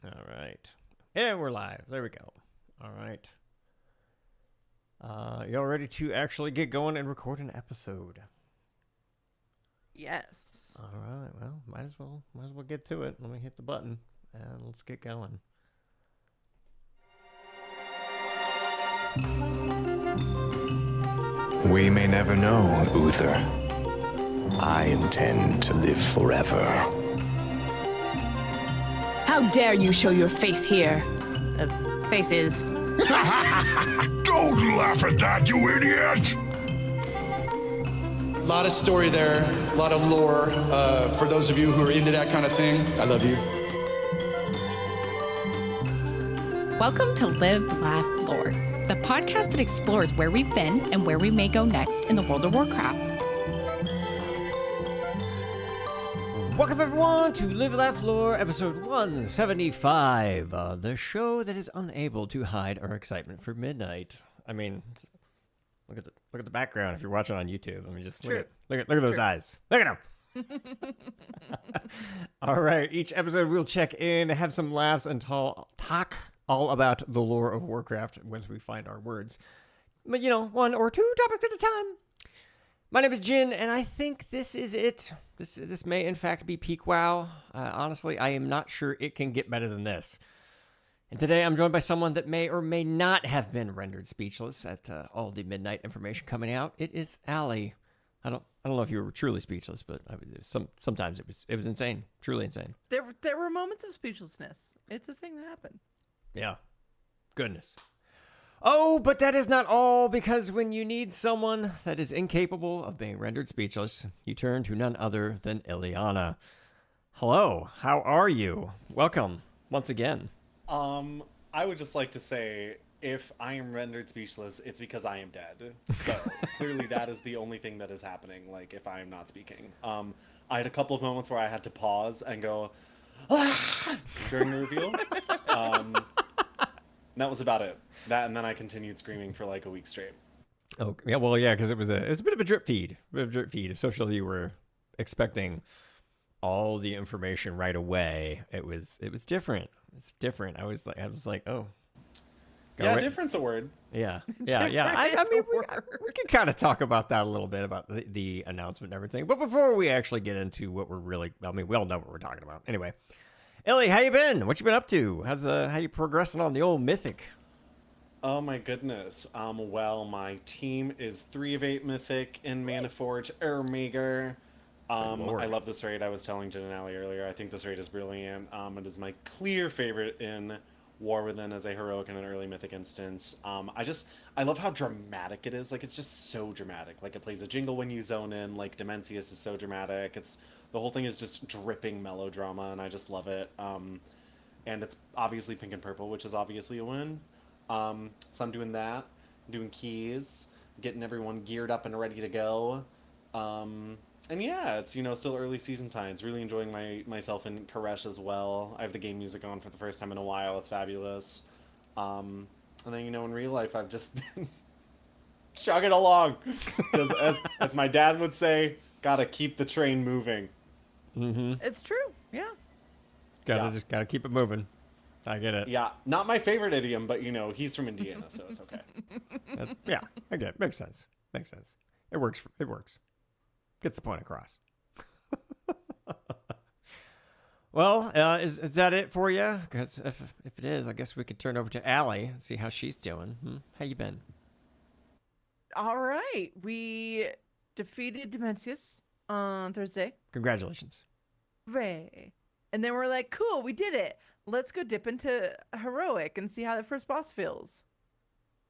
All right. Yeah, we're live. There we go. All right. Y'all ready to actually get going and record an episode? Yes. All right. Well, might as well get to it. Let me hit the button and let's get going. We may never know, Uther. I intend to live forever. How dare you show your face here? Faces. Don't laugh at that, you idiot! A lot of story there, a lot of lore. For those of you who are into that kind of thing, I love you. Welcome to Live, Laugh, Lore, the podcast that explores where we've been and where we may go next in the world of Warcraft. Welcome, everyone, to Live, Laugh, Lore, episode 175, the show that is unable to hide our excitement for midnight. I mean, look at the background if you're watching on YouTube. I mean, just look at those eyes. Look at them. All right, each episode we'll check in, have some laughs, and talk all about the lore of Warcraft once we find our words. But, you know, one or two topics at a time. My name is Jin, and I think this is it. This may, in fact, be peak WoW. Honestly, I am not sure it can get better than this. And today I'm joined by someone that may or may not have been rendered speechless at all the midnight information coming out. It is Allie. I don't know if you were truly speechless, but sometimes it was insane, truly insane. There were moments of speechlessness. It's a thing that happened. Yeah. Goodness. Oh, but that is not all, because when you need someone that is incapable of being rendered speechless, you turn to none other than Illyana. Hello, how are you? Welcome, once again. I would just like to say, if I am rendered speechless, it's because I am dead. So, clearly that is the only thing that is happening, like, if I am not speaking. I had a couple of moments where I had to pause and go, ah! during the reveal. That was about it. That, and then I continued screaming for like a week straight. Oh, yeah, well, yeah, because it was a bit of a drip feed. Especially you were expecting all the information right away. It was different. It's different. I was like, oh. Yeah, different's a word. Yeah. I mean, we can kind of talk about that a little bit, about the announcement and everything. But before we actually get into what we're really, I mean, we all know what we're talking about. Anyway, Ellie, how you been? What you been up to? How you progressing on the old Mythic? Oh my goodness. Well, my team is 3 of 8 Mythic in Manaforge Ermeager. I love this raid. I was telling Jen and Allie earlier. I think this raid is brilliant. It is my clear favorite in War Within as a heroic and an early Mythic instance. I love how dramatic it is. Like, it's just so dramatic. Like, it plays a jingle when you zone in. Like, Dimensius is so dramatic. The whole thing is just dripping melodrama, and I just love it. And it's obviously pink and purple, which is obviously a win. So I'm doing that. I'm doing keys, getting everyone geared up and ready to go. And yeah, it's, still early season times. Really enjoying myself in Koresh as well. I have the game music on for the first time in a while. It's fabulous. And then, in real life, I've just been chugging along. Because as my dad would say, gotta keep the train moving. Mm-hmm. It's true, yeah. Gotta keep it moving. I get it. Yeah, not my favorite idiom, but, he's from Indiana, so it's okay. Yeah, I get it. Makes sense. It works. Gets the point across. Well, is that it for you? Because if it is, I guess we could turn over to Allie and see how she's doing. How you been? All right. We defeated Dimensius on Thursday. Congratulations. Hooray. And then we're like, cool, we did it. Let's go dip into heroic and see how the first boss feels.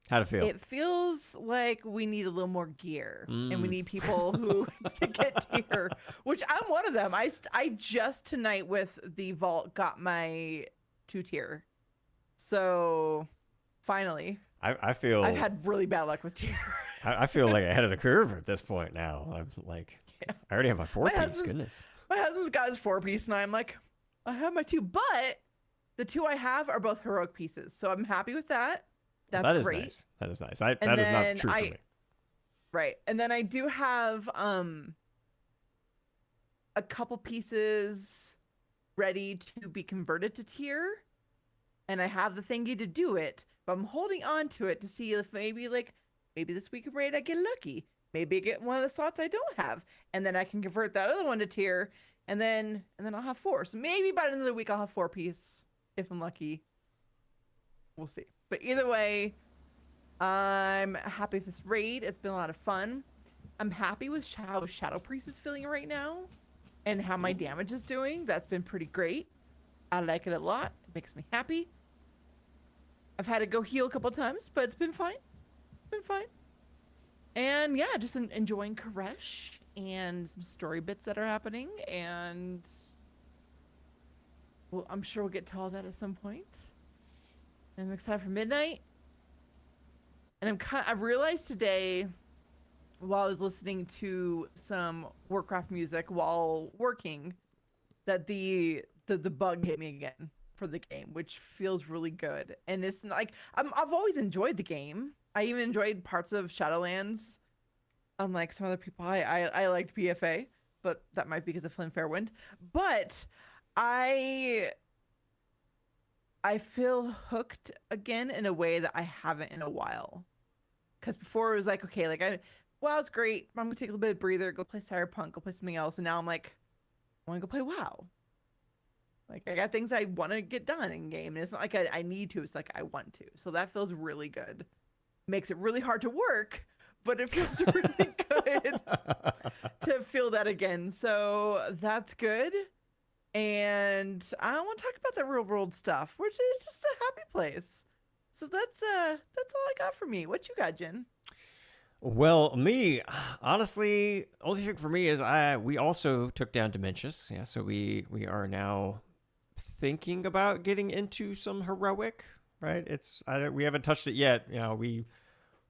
How'd it feel? It feels like we need a little more gear, and we need people who to get tier, which I'm one of them. I just tonight with the vault got my 2 tier, so finally. I feel I've had really bad luck with tier. I feel like ahead of the curve at this point now. I'm like, yeah. I already have my 4-piece. Goodness. My husband's got his 4-piece, and I'm like, I have my 2, but the 2 I have are both heroic pieces, so I'm happy with that. That's great. Nice. That is nice. That is not true for me. Right. And then I do have a couple pieces ready to be converted to tier. and I have the thingy to do it, but I'm holding on to it to see if maybe this week I'm ready to get lucky. Maybe I get one of the slots I don't have, and then I can convert that other one to tier, and then I'll have 4. So maybe by the end of the week I'll have 4 piece if I'm lucky. We'll see. But either way, I'm happy with this raid. It's been a lot of fun. I'm happy with how Shadow Priest is feeling right now and how my damage is doing. That's been pretty great. I like it a lot. It makes me happy. I've had to go heal a couple times, but it's been fine. And yeah, just enjoying Koresh and some story bits that are happening. And well, I'm sure we'll get to all that at some point. And I'm excited for midnight. And I realized today, while I was listening to some Warcraft music while working, that the bug hit me again for the game, which feels really good. And it's like I've always enjoyed the game. I even enjoyed parts of Shadowlands. Unlike some other people, I liked BFA, but that might be because of Flynn Fairwind. But I feel hooked again in a way that I haven't in a while. Because before it was like, okay, WoW's great. I'm gonna take a little bit of breather, go play Cyberpunk, go play something else, and now I'm like, I want to go play WoW. Like I got things I want to get done in game, and it's not like I need to. It's like I want to. So that feels really good. Makes it really hard to work, but it feels really good to feel that again. So that's good. And I want to talk about the real world stuff, which is just a happy place. So that's all I got for me. What you got, Jen? Well, me, honestly, only thing for me is we also took down Dementius. Yeah, so we are now thinking about getting into some heroic, right? We haven't touched it yet. You know, we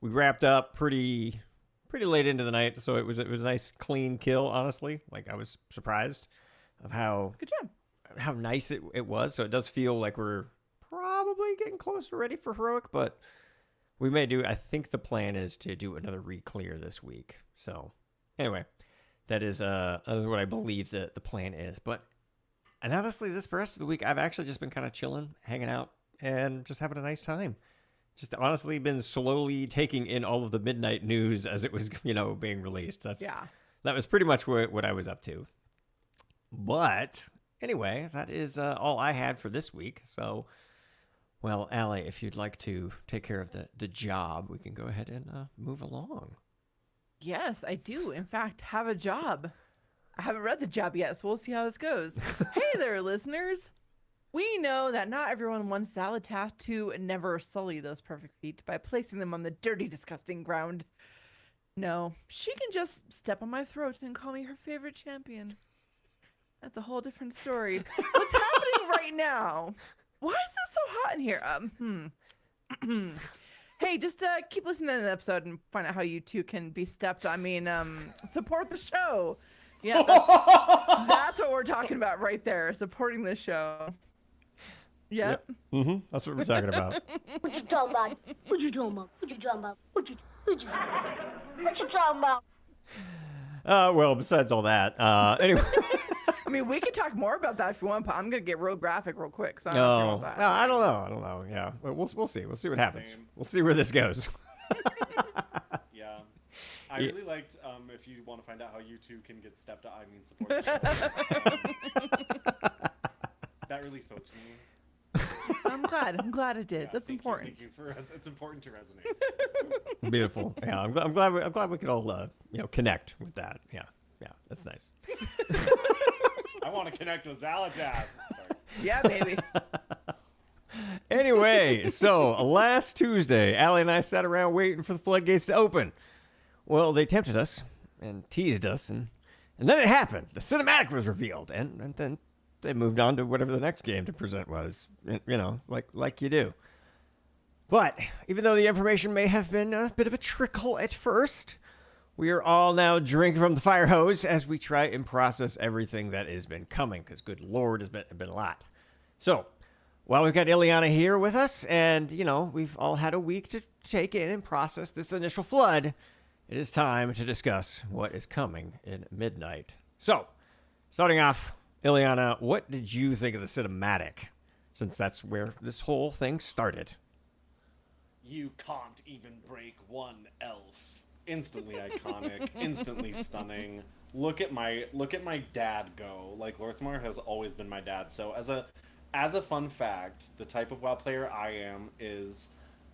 wrapped up pretty late into the night, so it was a nice clean kill, honestly. Like I was surprised of how good job, how nice it was. So it does feel like we're probably getting close to ready for heroic, but we may do. I think the plan is to do another re-clear this week. So anyway, that is what I believe the plan is. And honestly, this rest of the week, I've actually just been kind of chilling, hanging out, and just having a nice time. Just honestly been slowly taking in all of the midnight news as it was, being released. That was pretty much what I was up to. But anyway, that is all I had for this week. So, well, Allie, if you'd like to take care of the job, we can go ahead and move along. Yes, I do. In fact, have a job. I haven't read the job yet, so we'll see how this goes. Hey there, listeners. We know that not everyone wants Zalatath to never sully those perfect feet by placing them on the dirty, disgusting ground. No, she can just step on my throat and call me her favorite champion. That's a whole different story. What's happening right now? Why is this so hot in here? Hey, just keep listening to the episode and find out how you two can be stepped. Support the show. Yeah, that's what we're talking about right there. Supporting the show. Yep. Mm-hmm. That's what we're talking about. What you talking about? What you talking about? What you talking about? What you talking about? Well, besides all that, anyway. I mean, we could talk more about that if you want, but I'm gonna get real graphic real quick. So I don't know if you want that. No, I don't know. Yeah, we'll see. We'll see what happens. Same. We'll see where this goes. Yeah, I really liked. If you want to find out how you two can get stepped up, support the show. That really spoke to me. I'm glad it did. Yeah, That's important. Thank you it's important to resonate. Beautiful. Yeah, I'm glad we could all connect with that. Yeah, that's nice. I want to connect with Zalatath. Sorry. Yeah, baby. Anyway, so last Tuesday, Allie and I sat around waiting for the floodgates to open. Well, they tempted us and teased us, and then it happened. The cinematic was revealed, and then they moved on to whatever the next game to present was, like you do. But even though the information may have been a bit of a trickle at first, we are all now drinking from the fire hose as we try and process everything that has been coming, because good Lord, has been a lot. So, while we've got Illyana here with us, and, we've all had a week to take in and process this initial flood, it is time to discuss what is coming in Midnight. So, starting off, Illyana, what did you think of the cinematic? since that's where this whole thing started. You can't even break one elf. Instantly iconic, instantly stunning. Look at my dad go. Like, Lorthmar has always been my dad. So as a fun fact, the type of WoW player I am is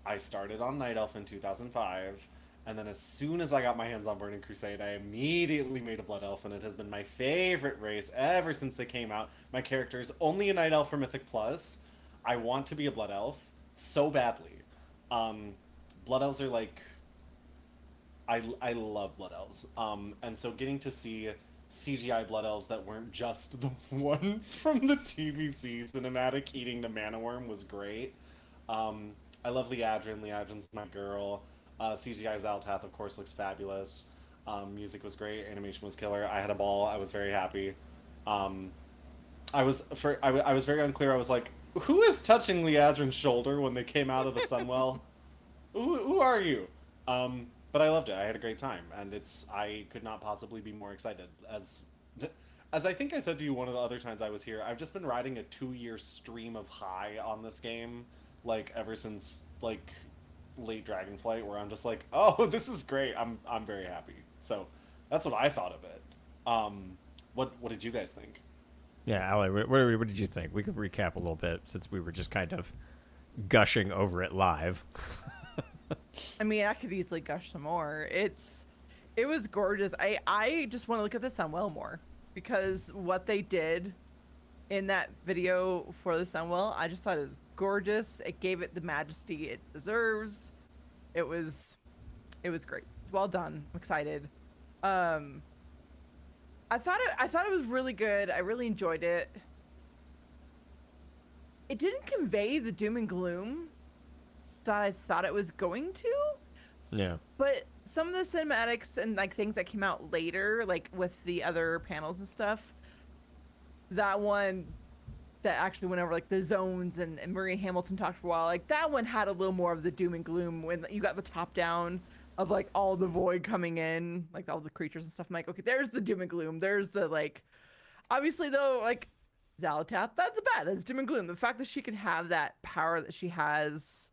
I started on Night Elf in 2005, and then as soon as I got my hands on Burning Crusade, I immediately made a Blood Elf, and it has been my favorite race ever since they came out. My character is only a Night Elf for Mythic Plus. I want to be a Blood Elf so badly. Blood Elves are like... I love Blood Elves. And so getting to see CGI Blood Elves that weren't just the one from the TVC cinematic eating the mana worm was great. I love Liadrin. Liadrin's my girl. CGI Zaltath, of course, looks fabulous. Music was great. Animation was killer. I had a ball. I was very happy. I was very unclear. I was like, who is touching Liadrin's shoulder when they came out of the Sunwell? Who are you? But I loved it. I had a great time, and I could not possibly be more excited. As I think I said to you one of the other times I was here, I've just been riding a 2-year stream of high on this game, like ever since like late Dragonflight, where I'm just like, oh, this is great. I'm very happy. So that's what I thought of it. What did you guys think? Yeah, Allie, what did you think? We could recap a little bit since we were just kind of gushing over it live. I mean, I could easily gush some more. It was gorgeous. I just want to look at the Sunwell more, because what they did in that video for the Sunwell, I just thought it was gorgeous. It gave it the majesty it deserves. It was great. It's well done. I'm excited. I thought it was really good. I really enjoyed it. It didn't convey the doom and gloom that I thought it was going to. Yeah. But some of the cinematics and like things that came out later, like with the other panels and stuff, that one that actually went over like the zones and Marie Hamilton talked for a while, like that one had a little more of the doom and gloom when you got the top down of like all the void coming in, like all the creatures and stuff. I'm like, okay, there's the doom and gloom. There's the like, obviously though, like Zalatath, that's bad. That's doom and gloom. The fact that she can have that power that she has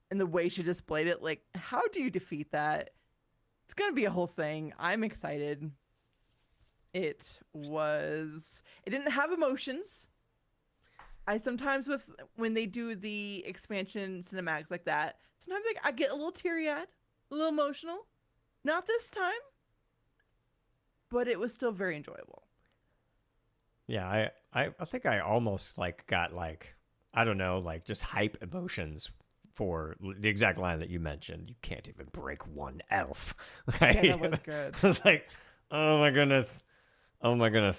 and the way she displayed it, like, how do you defeat that? It's gonna be a whole thing. I'm excited. It didn't have emotions. I sometimes when they do the expansion cinematics like that, sometimes like, I get a little teary-eyed, a little emotional. Not this time, but it was still very enjoyable. Yeah, I think I almost like got like, I don't know, like just hype emotions for the exact line that you mentioned. You can't even break one elf. Right? Yeah, that was good. I was like, oh my goodness,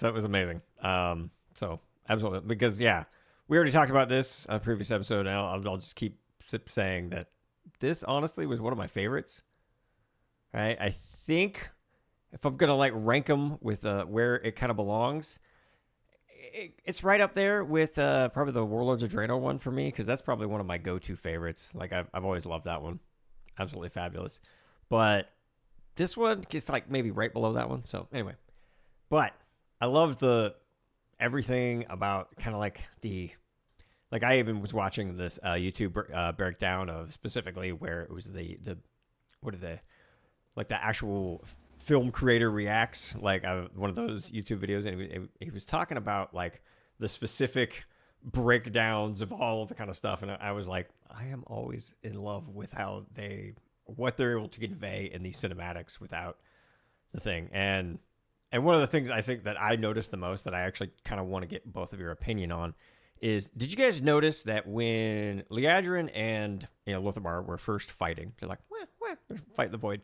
that was amazing. So absolutely, because yeah, we already talked about this on a previous episode, and I'll just keep saying that this honestly was one of my favorites. Right? I think if I'm gonna like rank them with where it kind of belongs, it's right up there with probably the Warlords of Draenor one for me, because that's probably one of my go-to favorites. Like I've always loved that one, absolutely fabulous. But this one gets like maybe right below that one. So anyway, but I love everything about kind of like I even was watching this YouTube breakdown of specifically where it was the actual film creator reacts, like one of those YouTube videos, and he was talking about like the specific breakdowns of all of the kind of stuff, and I was like, I am always in love with what they're able to convey in these cinematics without the thing. And one of the things I think that I noticed the most, that I actually kind of want to get both of your opinion on, is, did you guys notice that when Liadrin and Lothamar were first fighting, they're like, they're fighting the void,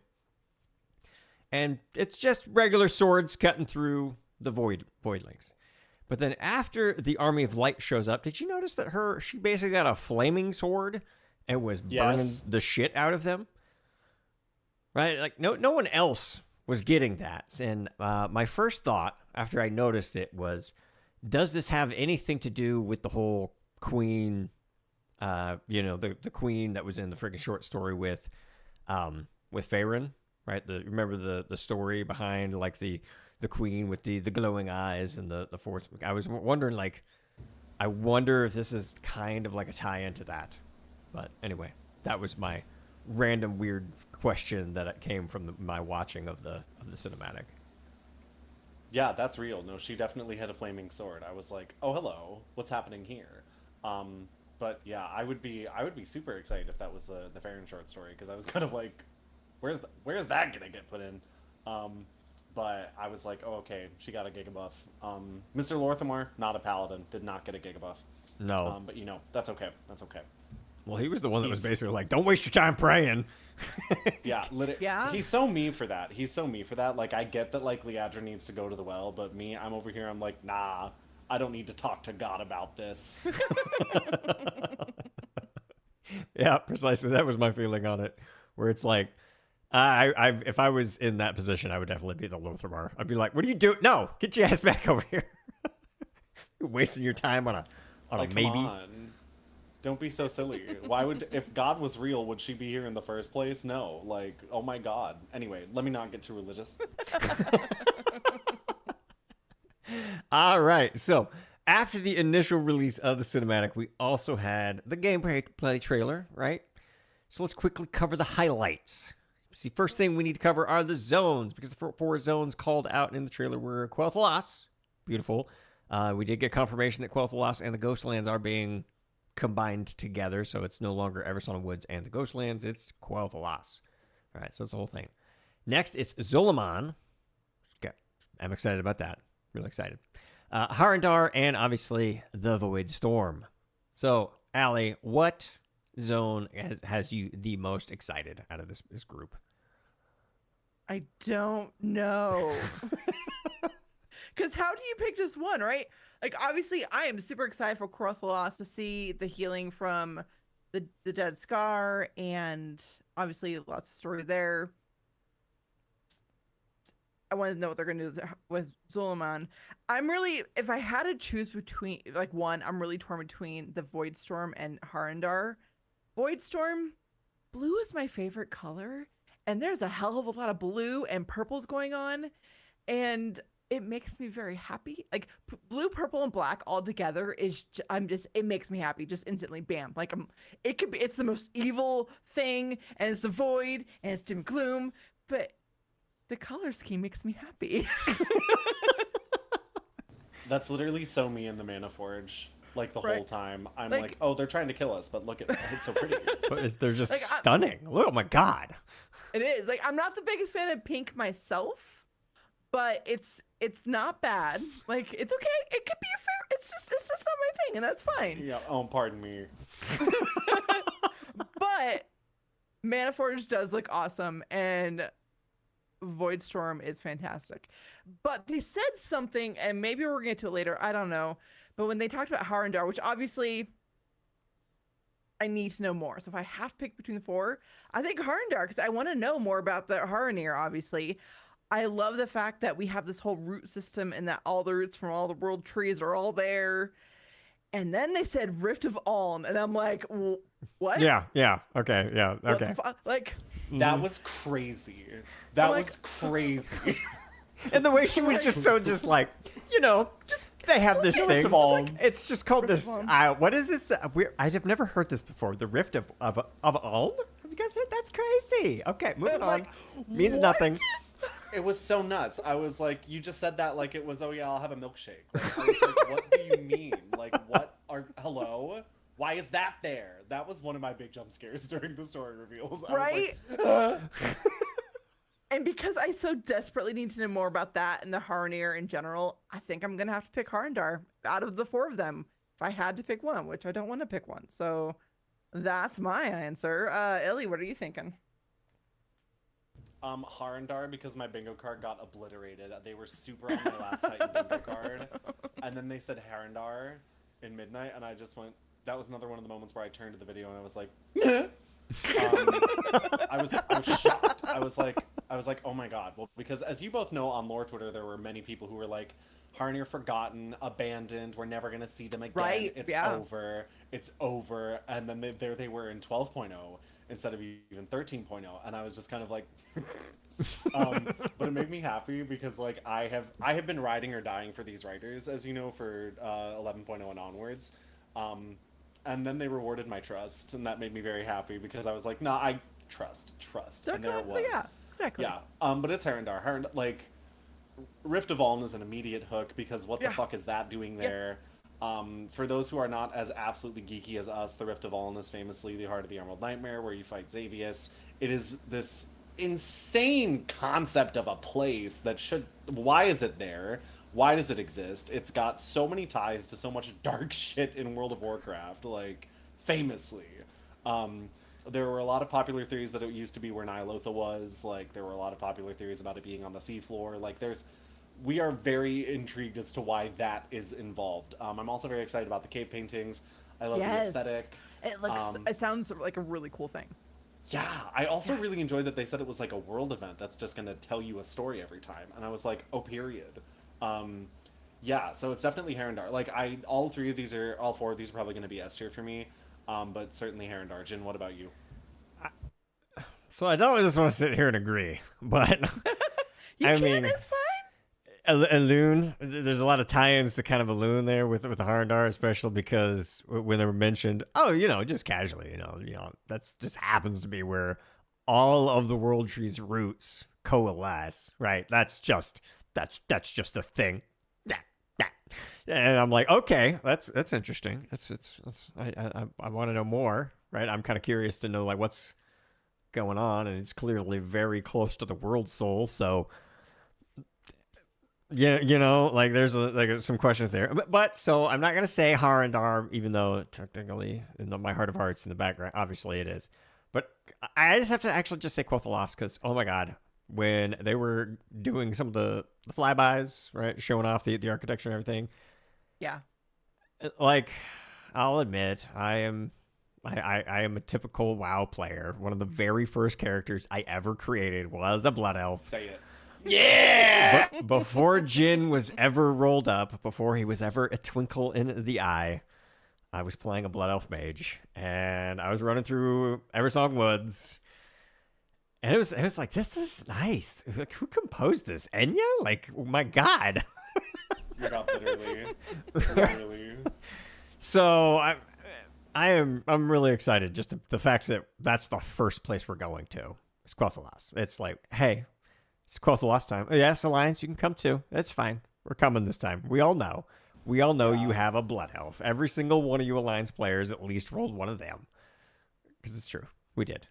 and it's just regular swords cutting through the voidlings. But then after the Army of Light shows up, did you notice that she basically got a flaming sword and was burning the shit out of them? Right? Like no one else was getting that. And my first thought after I noticed it was, does this have anything to do with the whole queen, the queen that was in the freaking short story with Faerun? Right, remember the story behind like the queen with the glowing eyes and the force. I was wondering, like, I wonder if this is kind of like a tie-in to that. But anyway, that was my random weird question that came from my watching of the cinematic. Yeah, that's real. No, she definitely had a flaming sword. I was like, oh, hello, what's happening here? But yeah, I would be super excited if that was the Farron short story, because I was kind of like, where's that gonna get put in? But I was like, oh, okay, she got a gigabuff. Mr. Lorthamar, not a paladin, did not get a gigabuff. No. But that's okay. That's okay. Well, he was the one that was basically like, don't waste your time praying. Yeah, Yeah. He's so me for that. Like, I get that, like, Leandra needs to go to the well, but me, I'm over here, I'm like, nah, I don't need to talk to God about this. Yeah, precisely. That was my feeling on it, where it's like, if I was in that position, I would definitely be the Lothamar. I'd be like, what are you doing? No, get your ass back over here. You're wasting your time on a maybe. Come on. Don't be so silly. If God was real, would she be here in the first place? No. Like, oh my God. Anyway, let me not get too religious. All right. So after the initial release of the cinematic, we also had the gameplay trailer, right? So let's quickly cover the highlights. See, first thing we need to cover are the zones, because the 4 zones called out in the trailer were Quel'Thalas. Beautiful. We did get confirmation that Quel'Thalas and the Ghostlands are being combined together, so it's no longer Eversong Woods and the Ghostlands, it's Quel'Thalas. All right, so it's the whole thing. Next, it's Zolaman. Okay, I'm excited about that. Really excited. Harandar, and obviously the Void Storm. So, Allie, what zone has you the most excited out of this group? I don't know. Because how do you pick just one, right? Like, obviously, I am super excited for Quel'Thalas to see the healing from the Dead Scar, and obviously lots of story there. I want to know what they're going to do with Zolaman. If I had to choose between, like, one, I'm really torn between the Void Storm and Harandar. Void Storm, blue is my favorite color, and there's a hell of a lot of blue and purples going on, and it makes me very happy. Like, blue, purple, and black all together it makes me happy just instantly. Bam. Like, it's the most evil thing, and it's the void, and it's dim gloom, but the color scheme makes me happy. That's literally so me in the Mana Forge. Like, the whole time. I'm like, oh, they're trying to kill us, but look at it's so pretty. But they're just stunning. Oh my God. It is. Like, I'm not the biggest fan of pink myself, but it's not bad. Like, it's okay. It could be your favorite. It's just not my thing, and that's fine. Yeah. Oh, pardon me. But Mana Forge does look awesome, and Void Storm is fantastic. But they said something, and maybe we're gonna get to it later. I don't know. But when they talked about Harandar, which obviously I need to know more. So if I have to pick between the 4, I think Harandar, because I want to know more about the Haranir, obviously. I love the fact that we have this whole root system and that all the roots from all the world trees are all there. And then they said Rift of Aln, and I'm like, what? Yeah, okay, yeah, okay. Like, that was crazy. That was crazy. And the way she was just like, they have this thing. It's just called this. What is this? I have never heard this before. The Rift of Aln? Have you guys heard? That's crazy. Okay, moving on. Means what? nothing. It was so nuts. I was like, you just said that like it was, oh yeah, I'll have a milkshake. Like, I was like, what do you mean? Like, hello? Why is that there? That was one of my big jump scares during the story reveals. Right? And because I so desperately need to know more about that and the Haranir in general, I think I'm going to have to pick Harandar out of the 4 of them. If I had to pick one, which I don't want to pick one. So that's my answer. Illy, what are you thinking? Harandar, because my bingo card got obliterated. They were super on my last Titan bingo card. And then they said Harandar in midnight, and I just went, that was another one of the moments where I turned to the video and I was like, I was shocked. I was like, I was like, oh my god. Well, because as you both know, on lore Twitter, there were many people who were like, Harnir forgotten, abandoned, we're never going to see them again. Right, It's yeah. over. It's over. And then there they were in 12.0 instead of even 13.0. And I was just kind of like... but it made me happy because like I have been riding or dying for these writers, as you know, for 11.0 and onwards. And then they rewarded my trust, and that made me very happy because I was like, nah, I trust. They're And there it good, was. yeah, exactly. Yeah. But it's Herondar. Like, Rift of Aln is an immediate hook because what the fuck is that doing there? For those who are not as absolutely geeky as us, the Rift of Aln is famously the Heart of the Emerald Nightmare, where you fight Xavius. It is this insane concept of a place that should... Why is it there? Why does it exist? It's got so many ties to so much dark shit in World of Warcraft, like, famously. There were a lot of popular theories that it used to be where Ny'alotha was. Like, there were a lot of popular theories about it being on the seafloor. Like, we are very intrigued as to why that is involved. I'm also very excited about the cave paintings. I love the aesthetic. It looks. It sounds like a really cool thing. Yeah, I also really enjoyed that they said it was like a world event that's just going to tell you a story every time. And I was like, oh, period. Yeah, so it's definitely Herondar. Like, all four of these are probably going to be S tier for me. But certainly Herondar. Jin, what about you? So I don't just want to sit here and agree, but I mean, it's fine. Elune, there's a lot of tie-ins to kind of Elune there with the Harndar, especially because when they were mentioned, just casually, that's just happens to be where all of the World Tree's roots coalesce, right? That's just a thing. And I'm like, okay, that's interesting. I want to know more, right? I'm kind of curious to know like what's going on, and it's clearly very close to the World Soul, so. Yeah, like there's some questions there, but so I'm not gonna say Harandar, even though technically in my heart of hearts in the background, obviously it is. But I just have to actually just say Quothalas because oh my god, when they were doing some of the flybys, right, showing off the architecture and everything. Yeah. Like, I'll admit, I am a typical WoW player. One of the very first characters I ever created was a Blood Elf. Say it. Yeah! Before Jin was ever rolled up, before he was ever a twinkle in the eye, I was playing a Blood Elf mage, and I was running through Eversong Woods, and it was like, this is nice. Like, who composed this? Enya? Like, oh my god. You got literally. So I'm really excited. Just the fact that that's the first place we're going to. It's Quothalas. It's like, hey, it's Quothalas time. Yes, Alliance, you can come too. It's fine. We're coming this time. We all know. You have a Blood Elf. Every single one of you Alliance players at least rolled one of them. Because it's true. We did.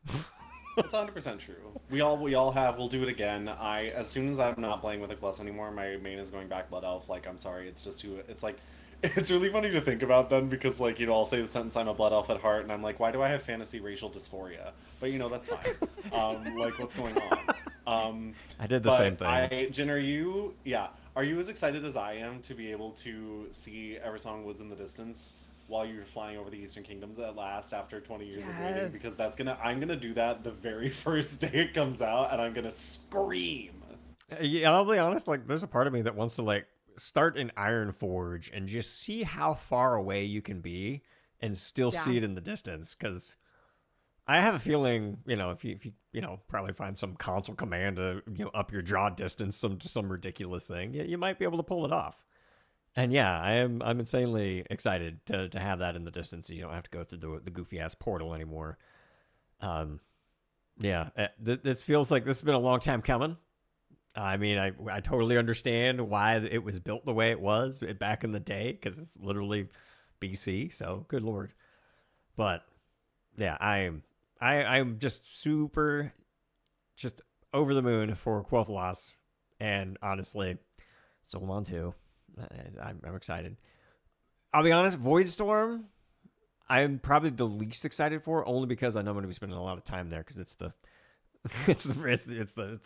It's 100% true. We all have. We'll do it again. As soon as I'm not playing with a class anymore, my main is going back Blood Elf. Like, I'm sorry, it's just too. It's like, it's really funny to think about then because like I'll say the sentence I'm a Blood Elf at heart, and I'm like, why do I have fantasy racial dysphoria? But that's fine. Like, what's going on? I did the same thing. Jin, are you as excited as I am to be able to see Eversong Woods in the distance while you're flying over the Eastern Kingdoms at last after 20 years of waiting? Because I'm gonna do that the very first day it comes out, and I'm gonna scream. Yeah, I'll be honest, like there's a part of me that wants to like start in Ironforge and just see how far away you can be and still see it in the distance, because I have a feeling, if you probably find some console command to up your draw distance some ridiculous thing, you might be able to pull it off. And yeah, I'm insanely excited to have that in the distance. So you don't have to go through the goofy ass portal anymore. This feels like this has been a long time coming. I mean, I totally understand why it was built the way it was back in the day, because it's literally BC. So good lord, but yeah, I'm just super, just over the moon for Quothalas, and honestly, Solomon too. I'm excited. I'll be honest, Voidstorm, I'm probably the least excited for, only because I know I'm going to be spending a lot of time there because it's the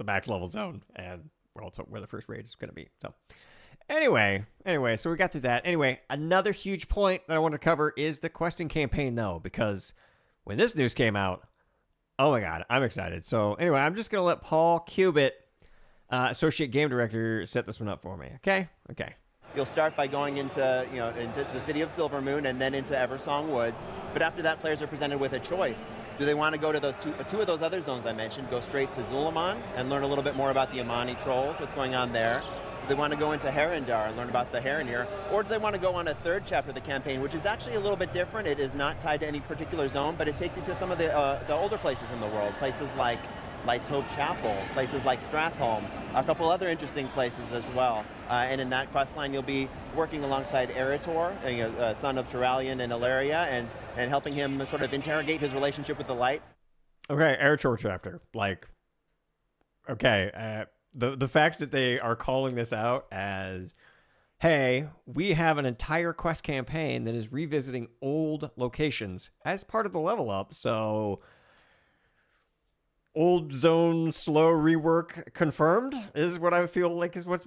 max level zone, and we're also where the first raid is going to be. So anyway, so we got through that. Anyway, another huge point that I want to cover is the questing campaign, though, because when this news came out, Oh my god, I'm excited. So anyway, I'm just gonna let Paul Cubitt, associate game director, set this one up for me. Okay. You'll start by going into the city of Silvermoon and then into Eversong Woods. But after that, players are presented with a choice. Do they want to go to those two of those other zones I mentioned, go straight to Zulaman and learn a little bit more about the Amani trolls, what's going on there? Do they want to go into Herondar and learn about the Heronir? Or do they want to go on a third chapter of the campaign, which is actually a little bit different? It is not tied to any particular zone, but it takes you to some of the older places in the world, places like Lights Hope Chapel, places like Strathholm, a couple other interesting places as well. And in that quest line, you'll be working alongside Eretor, son of Turalian and Ilaria, and helping him sort of interrogate his relationship with the light. Okay, Eretor chapter. The fact that they are calling this out as, hey, we have an entire quest campaign that is revisiting old locations as part of the level up, so old zone slow rework confirmed is what I feel like is what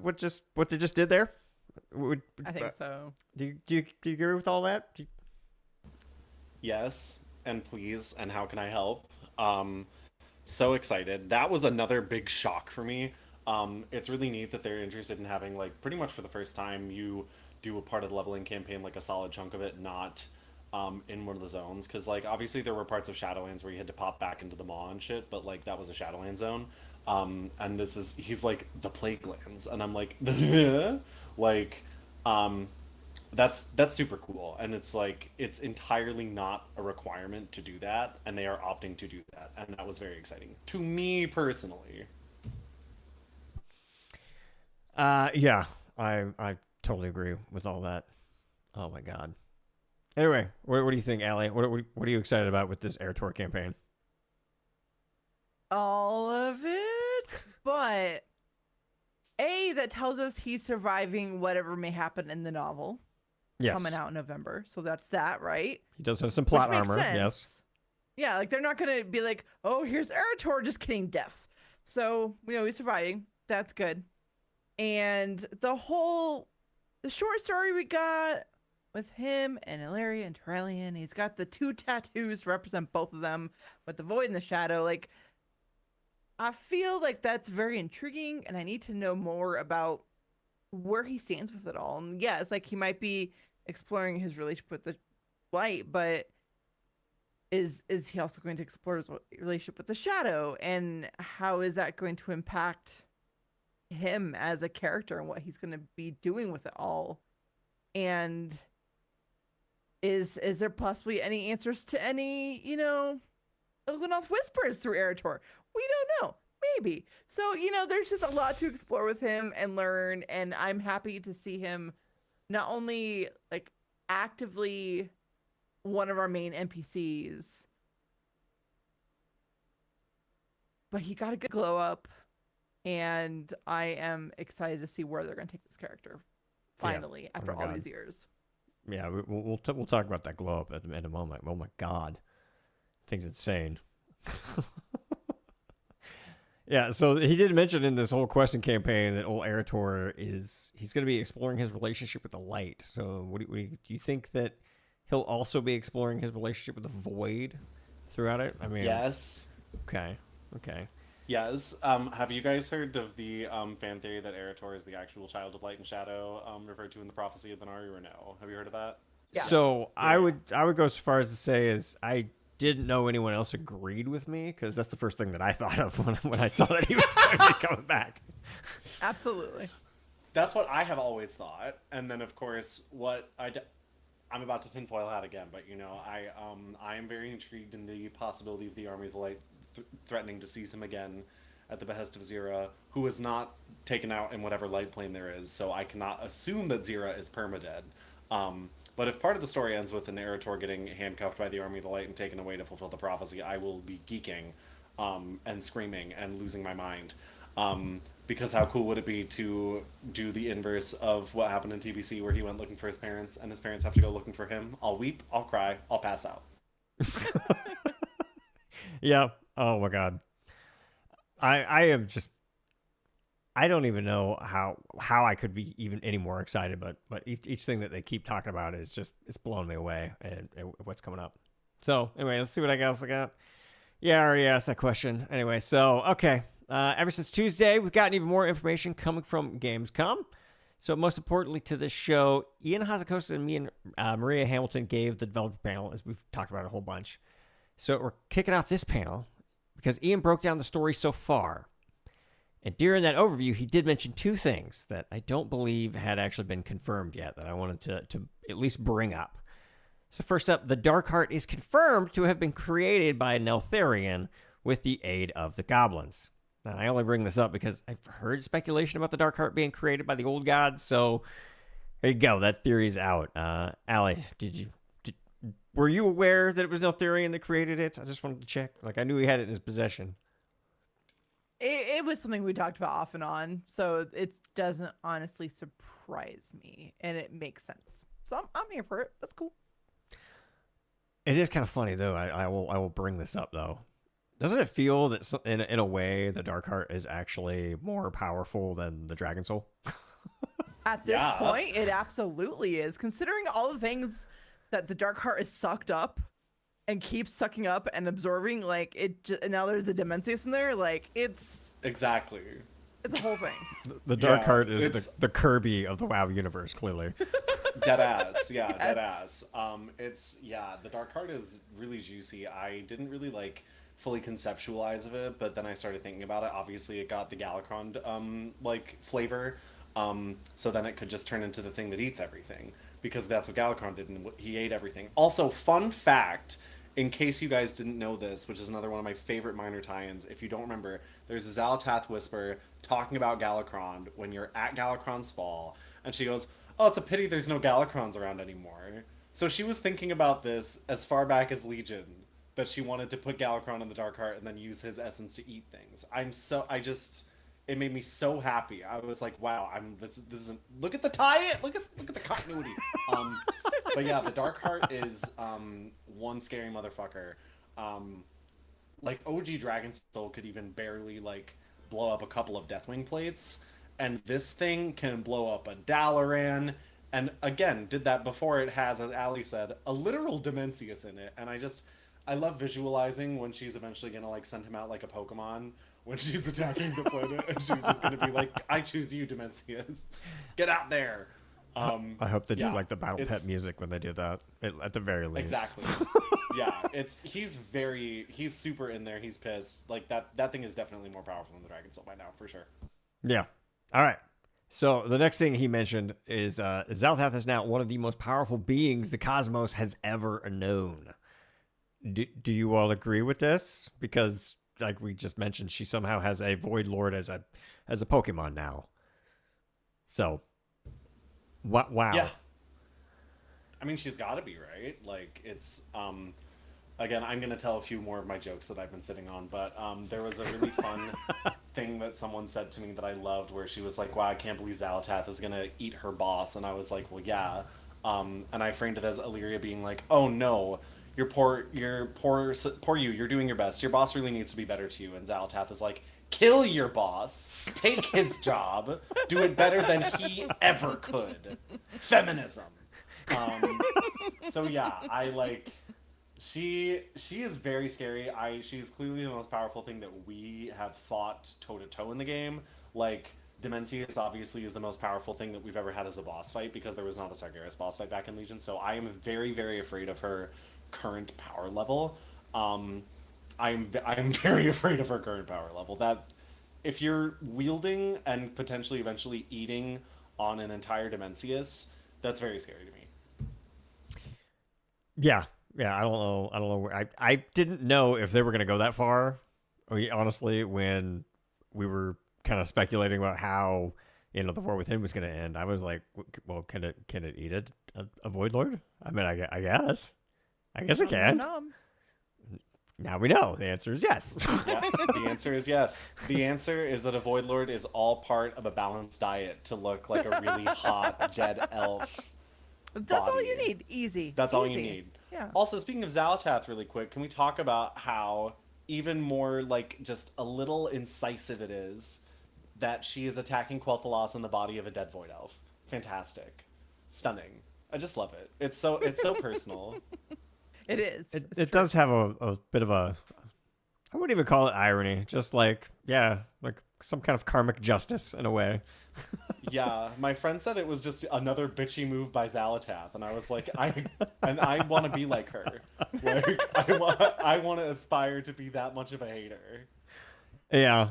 they just did there. I think so. Do you agree with all that? Yes, and please, and how can I help? So excited. That was another big shock for me. It's really neat that they're interested in having, like, pretty much for the first time you do a part of the leveling campaign, like a solid chunk of it, not in one of the zones, because, like, obviously there were parts of Shadowlands where you had to pop back into the maw and shit, but, like, that was a Shadowlands zone. And he's like, the Plague Lands, and I'm like, like, that's super cool, and it's like, it's entirely not a requirement to do that, and they are opting to do that, and that was very exciting to me personally. Yeah, I totally agree with all that. Oh my god. Anyway, what do you think, Allie? What are you excited about with this Eretor campaign? All of it, but that tells us he's surviving whatever may happen in the novel. Yes. Coming out in November, so that's that, right? He does have some plot Which makes armor. sense. Yes. Yeah, like they're not gonna be like, oh, here's Eretor, just kidding, death. So we know he's surviving. That's good. And the short story we got with him and Ilaria and Turalian, he's got the 2 tattoos to represent both of them with the void and the shadow. Like, I feel like that's very intriguing, and I need to know more about where he stands with it all. And yeah, it's like he might be exploring his relationship with the light, but is he also going to explore his relationship with the shadow, and how is that going to impact him as a character and what he's going to be doing with it all? And is there possibly any answers to any Ilganoth whispers through Eretor? We don't know. Maybe. So, there's just a lot to explore with him and learn, and I'm happy to see him not only like actively one of our main NPCs, but he got a good glow up, and I am excited to see where they're going to take this character finally after all these years. Yeah, we'll talk about that glow up in a moment. Oh my god, thing's insane. Yeah, so he did mention in this whole question campaign that old Eretor he's going to be exploring his relationship with the light. So do you think that he'll also be exploring his relationship with the void throughout it? I mean, yes. Okay. Yes. Have you guys heard of the fan theory that Eretor is the actual child of light and shadow, referred to in the prophecy of Benari, or no? Have you heard of that? Yeah. So yeah. I would go so far as to say is I didn't know anyone else agreed with me, because that's the first thing that I thought of when I saw that he was going to be coming back. Absolutely. That's what I have always thought, and then of course I'm about to tinfoil hat again, but I am very intrigued in the possibility of the Army of the Light threatening to seize him again at the behest of Zira, who is not taken out in whatever light plane there is, so I cannot assume that Zira is permadead. But if part of the story ends with an Eretor getting handcuffed by the Army of the Light and taken away to fulfill the prophecy, I will be geeking and screaming and losing my mind. Because how cool would it be to do the inverse of what happened in TBC, where he went looking for his parents and his parents have to go looking for him? I'll weep, I'll cry, I'll pass out. Yeah. Oh my god. I am just, I don't even know how I could be even any more excited, but each thing that they keep talking about is just, it's blowing me away and what's coming up. So anyway, let's see what else I got. Yeah, I already asked that question. Anyway, so, okay. Ever since Tuesday, we've gotten even more information coming from Gamescom. So, most importantly to this show, Ian Hazakosa and me and Maria Hamilton gave the developer panel, as we've talked about a whole bunch. So, we're kicking off this panel because Ian broke down the story so far. And during that overview, he did mention two things that I don't believe had actually been confirmed yet that I wanted to at least bring up. So first up, the Dark Heart is confirmed to have been created by Neltharion with the aid of the goblins. Now, I only bring this up because I've heard speculation about the Dark Heart being created by the old gods, so there you go. That theory's out. Allie, were you aware that it was Neltharion that created it? I just wanted to check. Like, I knew he had it in his possession. It was something we talked about off and on, so it doesn't honestly surprise me, and it makes sense. So I'm here for it. That's cool. It is kind of funny, though. I will bring this up, though. Doesn't it feel that in a way the Dark Heart is actually more powerful than the Dragon Soul? At this point, it absolutely is. Considering all the things that the Dark Heart is sucked up and keeps sucking up and absorbing, like and now there's a Demencius in there, like it's exactly. It's a whole thing. The Dark Heart is the Kirby of the WoW universe, clearly. Dead ass, yeah, dead ass. The Dark Heart is really juicy. I didn't really fully conceptualize of it, but then I started thinking about it. Obviously, it got the Galakron flavor, so then it could just turn into the thing that eats everything, because that's what Galakron did, and he ate everything. Also, fun fact, in case you guys didn't know this, which is another one of my favorite minor tie-ins, if you don't remember, there's a Xal'atath whisper talking about Galakron when you're at Galakron's fall, and she goes, "Oh, it's a pity there's no Galakrons around anymore." So she was thinking about this as far back as Legion, that she wanted to put Galakron in the Dark Heart and then use his essence to eat things. It made me so happy. I was like, wow, this isn't, look at the tie-in, look at the continuity. But yeah, the Dark Heart is one scary motherfucker. OG Dragon Soul could even barely blow up a couple of Deathwing plates, and this thing can blow up a Dalaran, and again, did that before it has, as Allie said, a literal Demencius in it. And I love visualizing when she's eventually gonna send him out like a Pokemon when she's attacking the planet, and she's just gonna be like, "I choose you, Demencius. Get out there." I hope they do the Battle Pet music when they do that, at the very least. Exactly. Yeah, he's super in there. He's pissed. That thing is definitely more powerful than the Dragon Soul by now, for sure. Yeah. All right. So the next thing he mentioned is Xal'atath is now one of the most powerful beings the cosmos has ever known. Do you all agree with this? Because, like we just mentioned, she somehow has a Void Lord as a Pokemon now. So, wow. Yeah. I mean, she's got to be, right? It's again, I'm gonna tell a few more of my jokes that I've been sitting on, but there was a really fun thing that someone said to me that I loved, where she was like, "Wow, I can't believe Xal'atath is gonna eat her boss," and I was like, "Well, yeah," and I framed it as Illyria being like, "Oh no. You're poor, you're you, you're doing your best. Your boss really needs to be better to you." And Xal'atath is like, "Kill your boss, take his job, do it better than he ever could. Feminism." So yeah, she is very scary. She's clearly the most powerful thing that we have fought toe-to-toe in the game. Demencius obviously is the most powerful thing that we've ever had as a boss fight, because there was not a Sargeras boss fight back in Legion, so I am very, very afraid of her current power level. I'm very afraid of her current power level. That if you're wielding and potentially eventually eating on an entire Demencius, that's very scary to me. Yeah, I don't know where I didn't know if they were gonna go that far. Honestly, when we were kind of speculating about how the War Within was gonna end, I was like, well, can it eat a Void Lord? I mean, I guess. I guess it can. Now we know. The answer is yes. Yeah, the answer is yes. The answer is that a Void Lord is all part of a balanced diet to look like a really hot dead elf. That's all you need. Easy. That's all you need. Yeah. Also, speaking of Xal'atath really quick, can we talk about how even more just a little incisive it is that she is attacking Quel'Thalas in the body of a dead Void Elf? Fantastic. Stunning. I just love it. It's so personal. It is. It does have a bit of a I wouldn't even call it irony. Just like, yeah, like some kind of karmic justice in a way. Yeah, my friend said it was just another bitchy move by Zalatath, and I was like, I want to be like her. Like, I want to aspire to be that much of a hater. Yeah,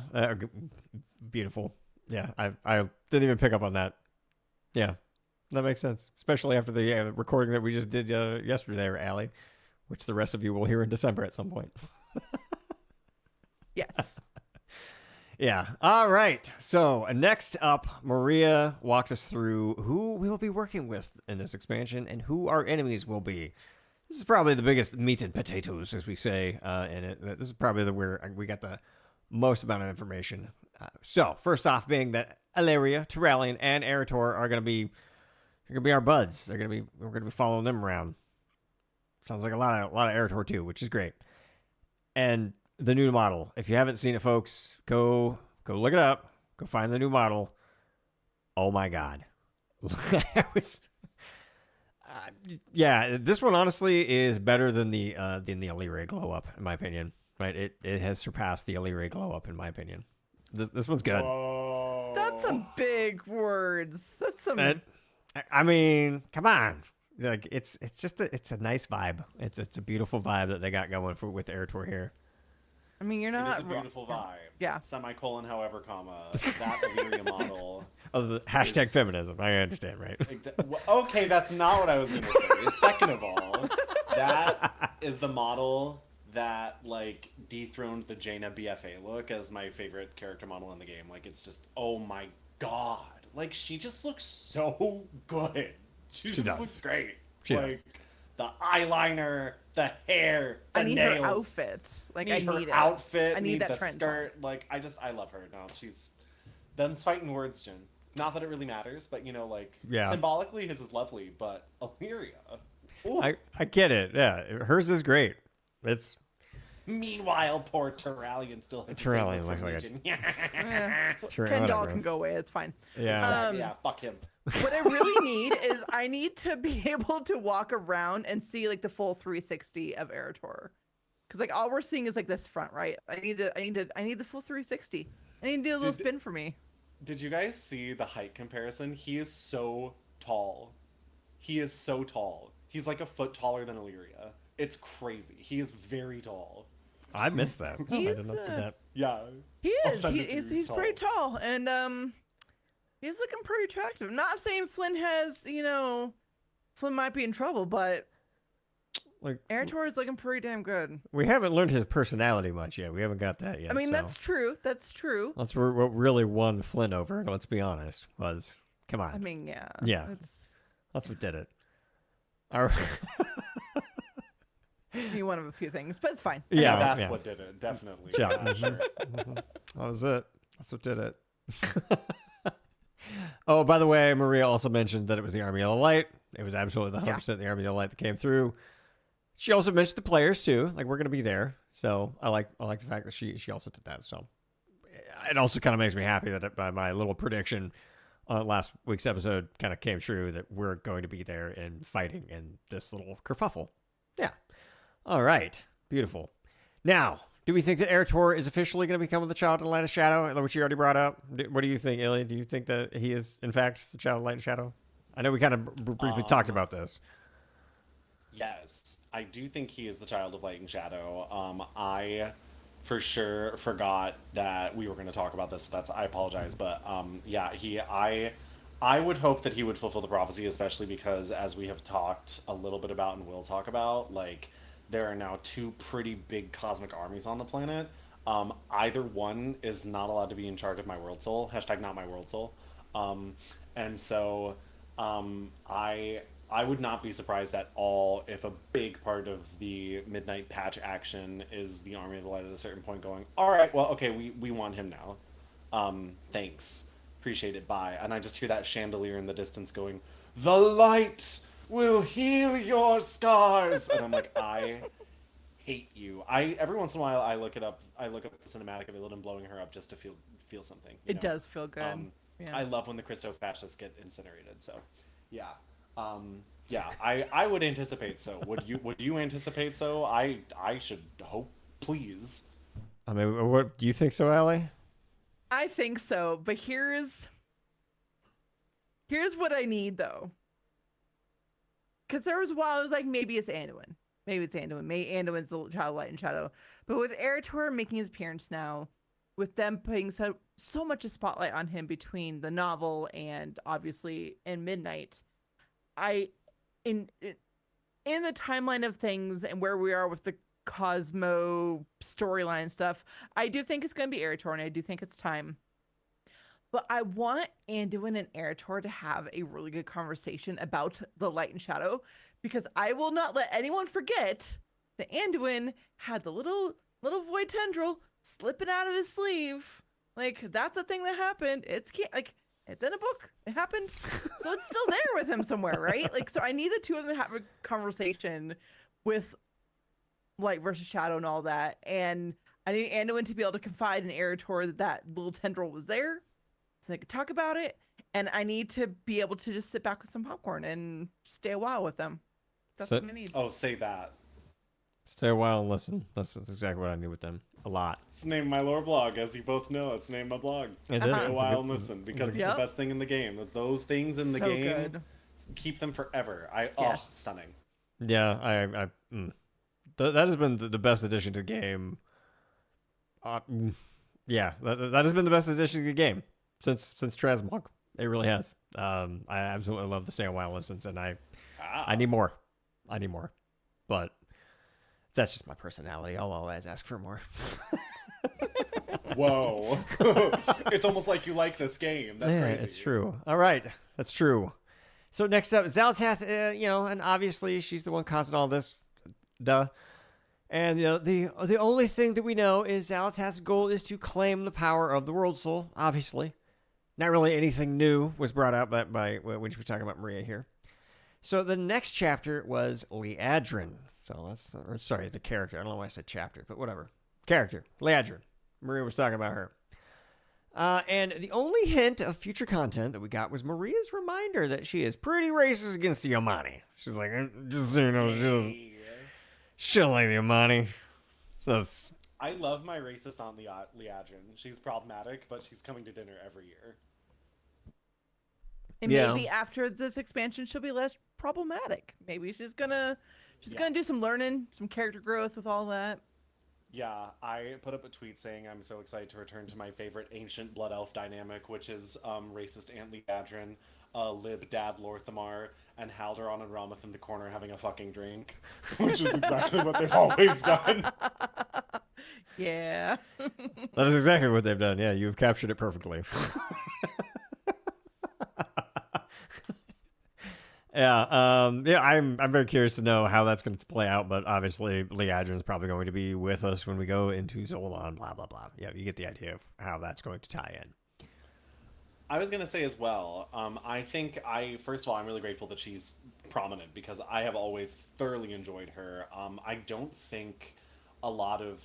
beautiful. Yeah, I didn't even pick up on that. Yeah, that makes sense, especially after the recording that we just did yesterday, Allie, which the rest of you will hear in December at some point. Yes. Yeah. All right. So next up, Maria walked us through who we'll be working with in this expansion and who our enemies will be. This is probably the biggest meat and potatoes, as we say in it. This is probably where we got the most amount of information. So first off, being that Illyria, Terralion, and Eritor are gonna be our buds. We're gonna be following them around. Sounds like a lot of Eritor too, which is great. And the new model. If you haven't seen it, folks, go look it up. Go find the new model. Oh my God. Yeah, this one honestly is better than the Illyria glow up, in my opinion. Right? It has surpassed the Illyria glow up, in my opinion. This one's good. Whoa. That's some big words. That's some. I mean, come on. Like it's just it's a nice vibe. It's a beautiful vibe that they got going with Eritor here. I mean, you're not. It is a beautiful vibe. Yeah. Semicolon, however, comma, that Illyria model. Oh, the hashtag feminism. I understand, right? Okay, that's not what I was going to say. Second of all, that is the model that, like, dethroned the Jaina BFA look as my favorite character model in the game. Like, it's just, oh my God. Like, she just looks so good. She just looks great. She like, does. The eyeliner, the hair, the I need nails. her outfit. Like, I need her outfit. I need that the trend skirt. Like, I love her. No, she's. Them's fighting words, Jen. Not that it really matters, but you know, like, symbolically, his is lovely. But Illyria. Ooh. I get it. Yeah, hers is great. It's. Meanwhile, poor Terralion still has Terralion looks like Ken Doll can go away. It's fine. Yeah. Yeah, fuck him. What I really need is I need to be able to walk around and see like the full 360 of Eritor. Because like all we're seeing is like this front, right? I need the full 360. I need to do a little spin for me. Did you guys see the height comparison? He is so tall. He is so tall. He's like a foot taller than Illyria. It's crazy. He is very tall. I missed that. I did not see that. Yeah. He is. He's pretty tall. And he's looking pretty attractive. Not saying Flynn has, Flynn might be in trouble, but like Eritor is looking pretty damn good. We haven't learned his personality much yet. We haven't got that yet. I mean, so. that's true. That's true. That's what really won Flynn over, let's be honest, was, come on. I mean, yeah. Yeah. That's what did it. All right. Be one of a few things, but it's fine. Yeah, that's what did it. Definitely. Yeah. Sure. That was it. That's what did it. Oh, by the way, Maria also mentioned that it was the Army of the Light. It was absolutely the 100% the Army of the Light that came through. She also mentioned the players too. Like, we're going to be there. So I like the fact that she also did that. So it also kind of makes me happy that my little prediction on last week's episode kind of came true, that we're going to be there and fighting in this little kerfuffle. Yeah. All right. Beautiful. Now, do we think that Eritor is officially going to become the Child of Light and Shadow, which you already brought up? What do you think, Illy? Do you think that he is, in fact, the Child of Light and Shadow? I know we kind of briefly talked about this. Yes, I do think he is the Child of Light and Shadow. I for sure forgot that we were going to talk about this. I apologize, but yeah, I would hope that he would fulfill the prophecy, especially because, as we have talked a little bit about and will talk about, like, there are now two pretty big cosmic armies on the planet. Either one is not allowed to be in charge of my world soul. # not my world soul. And so I would not be surprised at all if a big part of the Midnight Patch action is the Army of the Light at a certain point going, all right, well, okay, we want him now. Thanks. Appreciate it, bye. And I just hear that chandelier in the distance going, the light will heal your scars. And I'm like, I hate you. Every once in a while I look up the cinematic of Illidan blowing her up just to feel something. It does feel good. I love when the Christo fascists get incinerated. So, yeah. Yeah, I would anticipate so. Would you anticipate so? I should hope, please. I mean, what do you think so, Allie? I think so, but here's what I need though. Because there was a while I was like, maybe it's Anduin. Maybe Anduin's the child of light and shadow. But with Eretor making his appearance now, with them putting so much a spotlight on him between the novel and obviously in Midnight, in the timeline of things and where we are with the Cosmo storyline stuff, I do think it's going to be Eretor, and I do think it's time. But I want Anduin and Eretor to have a really good conversation about the light and shadow, because I will not let anyone forget that Anduin had the little void tendril slipping out of his sleeve. Like, that's a thing that happened. It's in a book. It happened. So it's still there with him somewhere, right? Like, so I need the two of them to have a conversation with light versus shadow and all that. And I need Anduin to be able to confide in Eretor that little tendril was there, so they could talk about it. And I need to be able to just sit back with some popcorn and stay a while with them. That's what I need. Oh, say that. Stay a while and listen. That's exactly what I need with them. A lot. It's named my lore blog, as you both know. It's named my blog. It is. Stay a while and listen, because it's the best thing in the game. It's those things in the game. Good. Keep them forever. Stunning. Yeah, that has been the best addition to the game. Yeah, that has been the best addition to the game since Transmog. It really has. I absolutely love the Stay a While and Listens, and I need more. But that's just my personality. I'll always ask for more. Whoa. It's almost like you like this game. That's crazy. It's true. All right. That's true. So next up, Xal'atath, and obviously she's the one causing all this. Duh. And, the only thing that we know is Xal'atath's goal is to claim the power of the World Soul, obviously. Not really anything new was brought out by when she was talking about Maria here. So the next chapter was Liadrin. So the character. I don't know why I said chapter, but whatever. Character, Liadrin. Maria was talking about her. And the only hint of future content that we got was Maria's reminder that she is pretty racist against the Yamani. She's like, just so you know, she don't like the Yamani. So I love my racist Aunt Liadrin. She's problematic, but she's coming to dinner every year. And maybe after this expansion, she'll be less problematic. Maybe she's gonna do some learning, some character growth with all that. Yeah, I put up a tweet saying I'm so excited to return to my favorite ancient blood elf dynamic, which is racist Aunt Liadrin, lib dad Lorthamar, and Haldoran and Rameth in the corner having a fucking drink, which is exactly what they've always done. Yeah. That is exactly what they've done. Yeah, you've captured it perfectly. I'm very curious to know how that's going to play out, but obviously Liadrin is probably going to be with us when we go into Zolomon, blah, blah, blah. Yeah, you get the idea of how that's going to tie in. I was going to say as well, first of all, I'm really grateful that she's prominent, because I have always thoroughly enjoyed her. I don't think a lot of,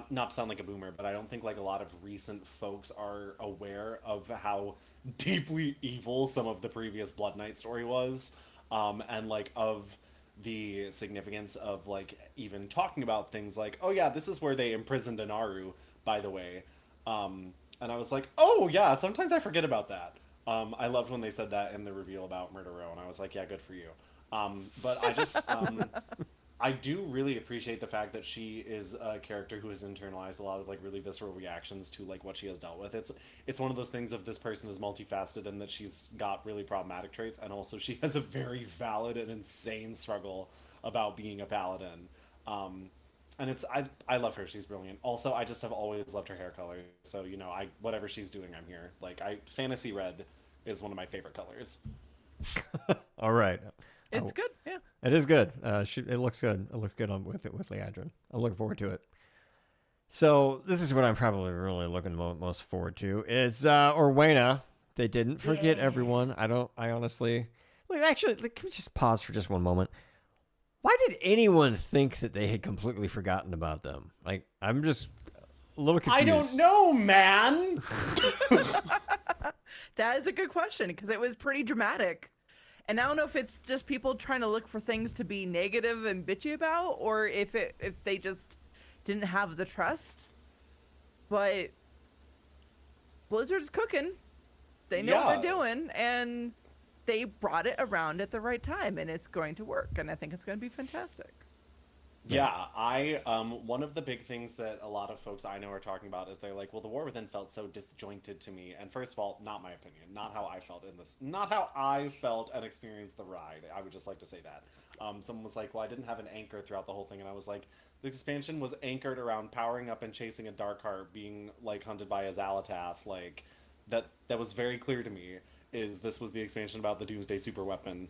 not to sound like a boomer, but I don't think like a lot of recent folks are aware of how deeply evil some of the previous Blood Knight story was. And like of the significance of like even talking about things like, oh yeah, this is where they imprisoned Inaru, by the way. And I was like, oh yeah, sometimes I forget about that. I loved when they said that in the reveal about Murder Row, and I was like, yeah, good for you. But I just, I do really appreciate the fact that she is a character who has internalized a lot of like really visceral reactions to like what she has dealt with. It's one of those things of this person is multifaceted, and that she's got really problematic traits, and also she has a very valid and insane struggle about being a paladin. And I love her. She's brilliant. Also, I just have always loved her hair color. So, whatever she's doing, I'm here. Like, fantasy red is one of my favorite colors. All right. It's good, yeah. It is good. It looks good. It looks good with Liadrin. I'm looking forward to it. So this is what I'm probably really looking most forward to is Orwena. They didn't forget everyone. I honestly, can we just pause for just one moment? Why did anyone think that they had completely forgotten about them? Like, I'm just a little confused. I don't know, man. That is a good question, because it was pretty dramatic. And I don't know if it's just people trying to look for things to be negative and bitchy about, or if they just didn't have the trust. but Blizzard's cooking. They know what they're doing, and they brought it around at the right time, and it's going to work, and I think it's going to be fantastic. Yeah, one of the big things that a lot of folks I know are talking about is they're like, well, the War Within felt so disjointed to me. And first of all, not my opinion, not how I felt in this, not how I felt and experienced the ride. I would just like to say that. Someone was like, well, I didn't have an anchor throughout the whole thing. And I was like, the expansion was anchored around powering up and chasing a Darkheart, being like hunted by a Xalatath. Like that was very clear to me, is this was the expansion about the Doomsday super weapon.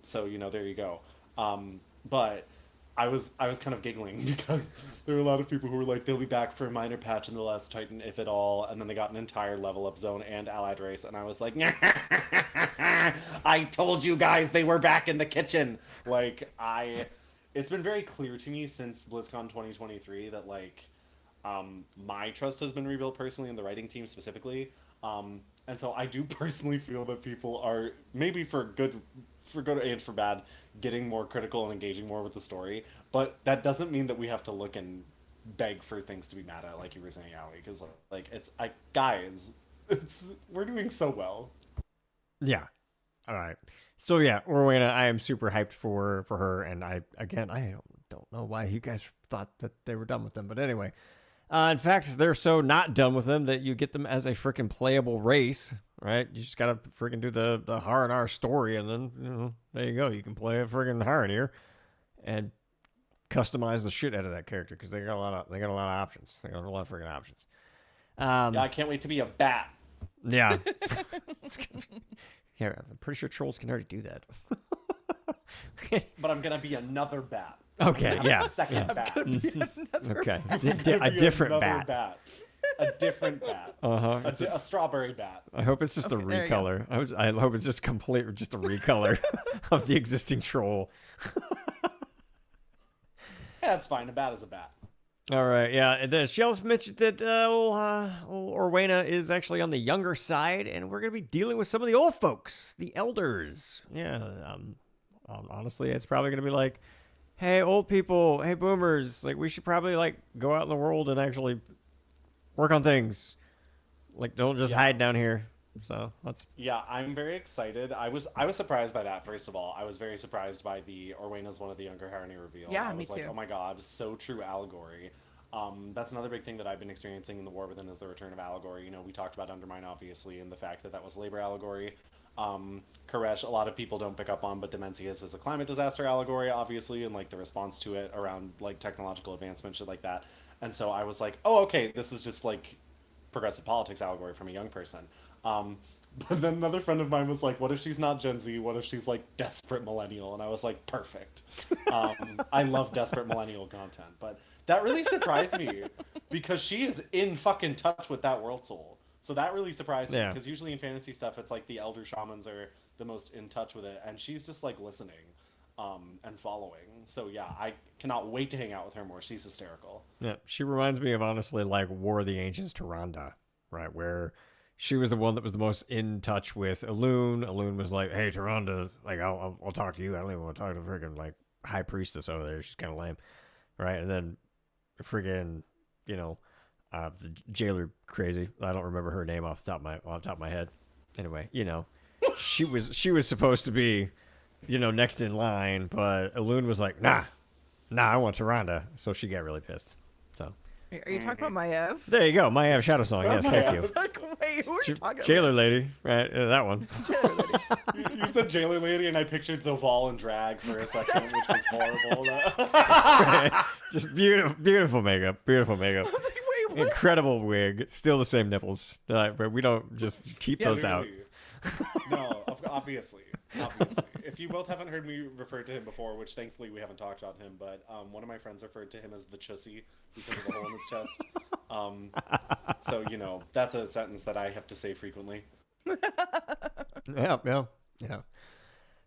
So, you know, there you go. But I was kind of giggling because there were a lot of people who were like, they'll be back for a minor patch in the last Titan, if at all, and then they got an entire level up zone and allied race, and I was like, I told you guys they were back in the kitchen. Like, it's been very clear to me since BlizzCon 2023 that, like, my trust has been rebuilt personally, and the writing team specifically. And so I do personally feel that people are, maybe for good and for bad, getting more critical and engaging more with the story. But that doesn't mean that we have to look and beg for things to be mad at, like you were saying, Allie. Because, like, we're doing so well. Yeah. All right. So, yeah, Rowena, I am super hyped for her. And I don't know why you guys thought that they were done with them. But anyway. In fact, they're so not done with them that you get them as a freaking playable race, right? You just gotta freaking do the Har&R story, and then, you know, there you go. You can play a freaking Har&R and customize the shit out of that character, because they got a lot of options. They got a lot of freaking options. Yeah, I can't wait to be a bat. Yeah. Yeah, I'm pretty sure trolls can already do that. But I'm gonna be another bat. Okay, yeah. A second bat. Okay, a different bat. A different bat. A strawberry bat. I hope it's just a recolor. I hope it's just a recolor of the existing troll. Yeah, it's fine. A bat is a bat. All right, yeah. She also mentioned that old Orwena is actually on the younger side, and we're going to be dealing with some of the old folks, the elders. Yeah, honestly, it's probably going to be like, hey, old people, hey, boomers, like, we should probably, like, go out in the world and actually work on things. Like, don't just hide down here. So let's. Yeah, I'm very excited. I was surprised by that. First of all, I was very surprised by the Orwena's one of the younger Harmony reveal. Yeah, I was me like, too. oh my god, so true allegory. That's another big thing that I've been experiencing in the War Within is the return of allegory. You know, we talked about Undermine obviously, and the fact that was labor allegory. Koresh, a lot of people don't pick up on, but Demencius is a climate disaster allegory, obviously, and like the response to it around like technological advancement, shit like that. And so I was like, oh, okay, this is just like progressive politics allegory from a young person. But then another friend of mine was like, what if she's not Gen Z? What if she's like desperate millennial? And I was like, perfect. I love desperate millennial content. But that really surprised me because she is in fucking touch with that world soul. So that really surprised me because usually in fantasy stuff, it's like the elder shamans are the most in touch with it. And she's just like listening and following. So yeah, I cannot wait to hang out with her more. She's hysterical. Yeah, she reminds me of honestly like War of the Ancients Tyrande, right? Where she was the one that was the most in touch with Elune. Elune was like, hey, Tyrande, like, I'll talk to you. I don't even want to talk to the freaking like high priestess over there. She's kind of lame, right? And then freaking, you know, the jailer crazy. I don't remember her name off the top of my head. Anyway, you know, she was supposed to be, you know, next in line, but Elune was like, nah, I want Tyrande. So she got really pissed. So. Are you talking about Maiev? There you go, Maiev Shadow Song. Yes, thank you. Like, wait, who are you talking Jailer about? Lady, right? That one. Jailer Lady. You said Jailer Lady, and I pictured Zoval in drag for a second, which was horrible. Right. Just beautiful makeup. Beautiful makeup. I was like, wait, what? Incredible wig. Still the same nipples. But we don't just keep those out. No, obviously. If you both haven't heard me refer to him before, which thankfully we haven't talked about him, but one of my friends referred to him as the Chussy because of the hole in his chest. So, you know, that's a sentence that I have to say frequently. Yeah.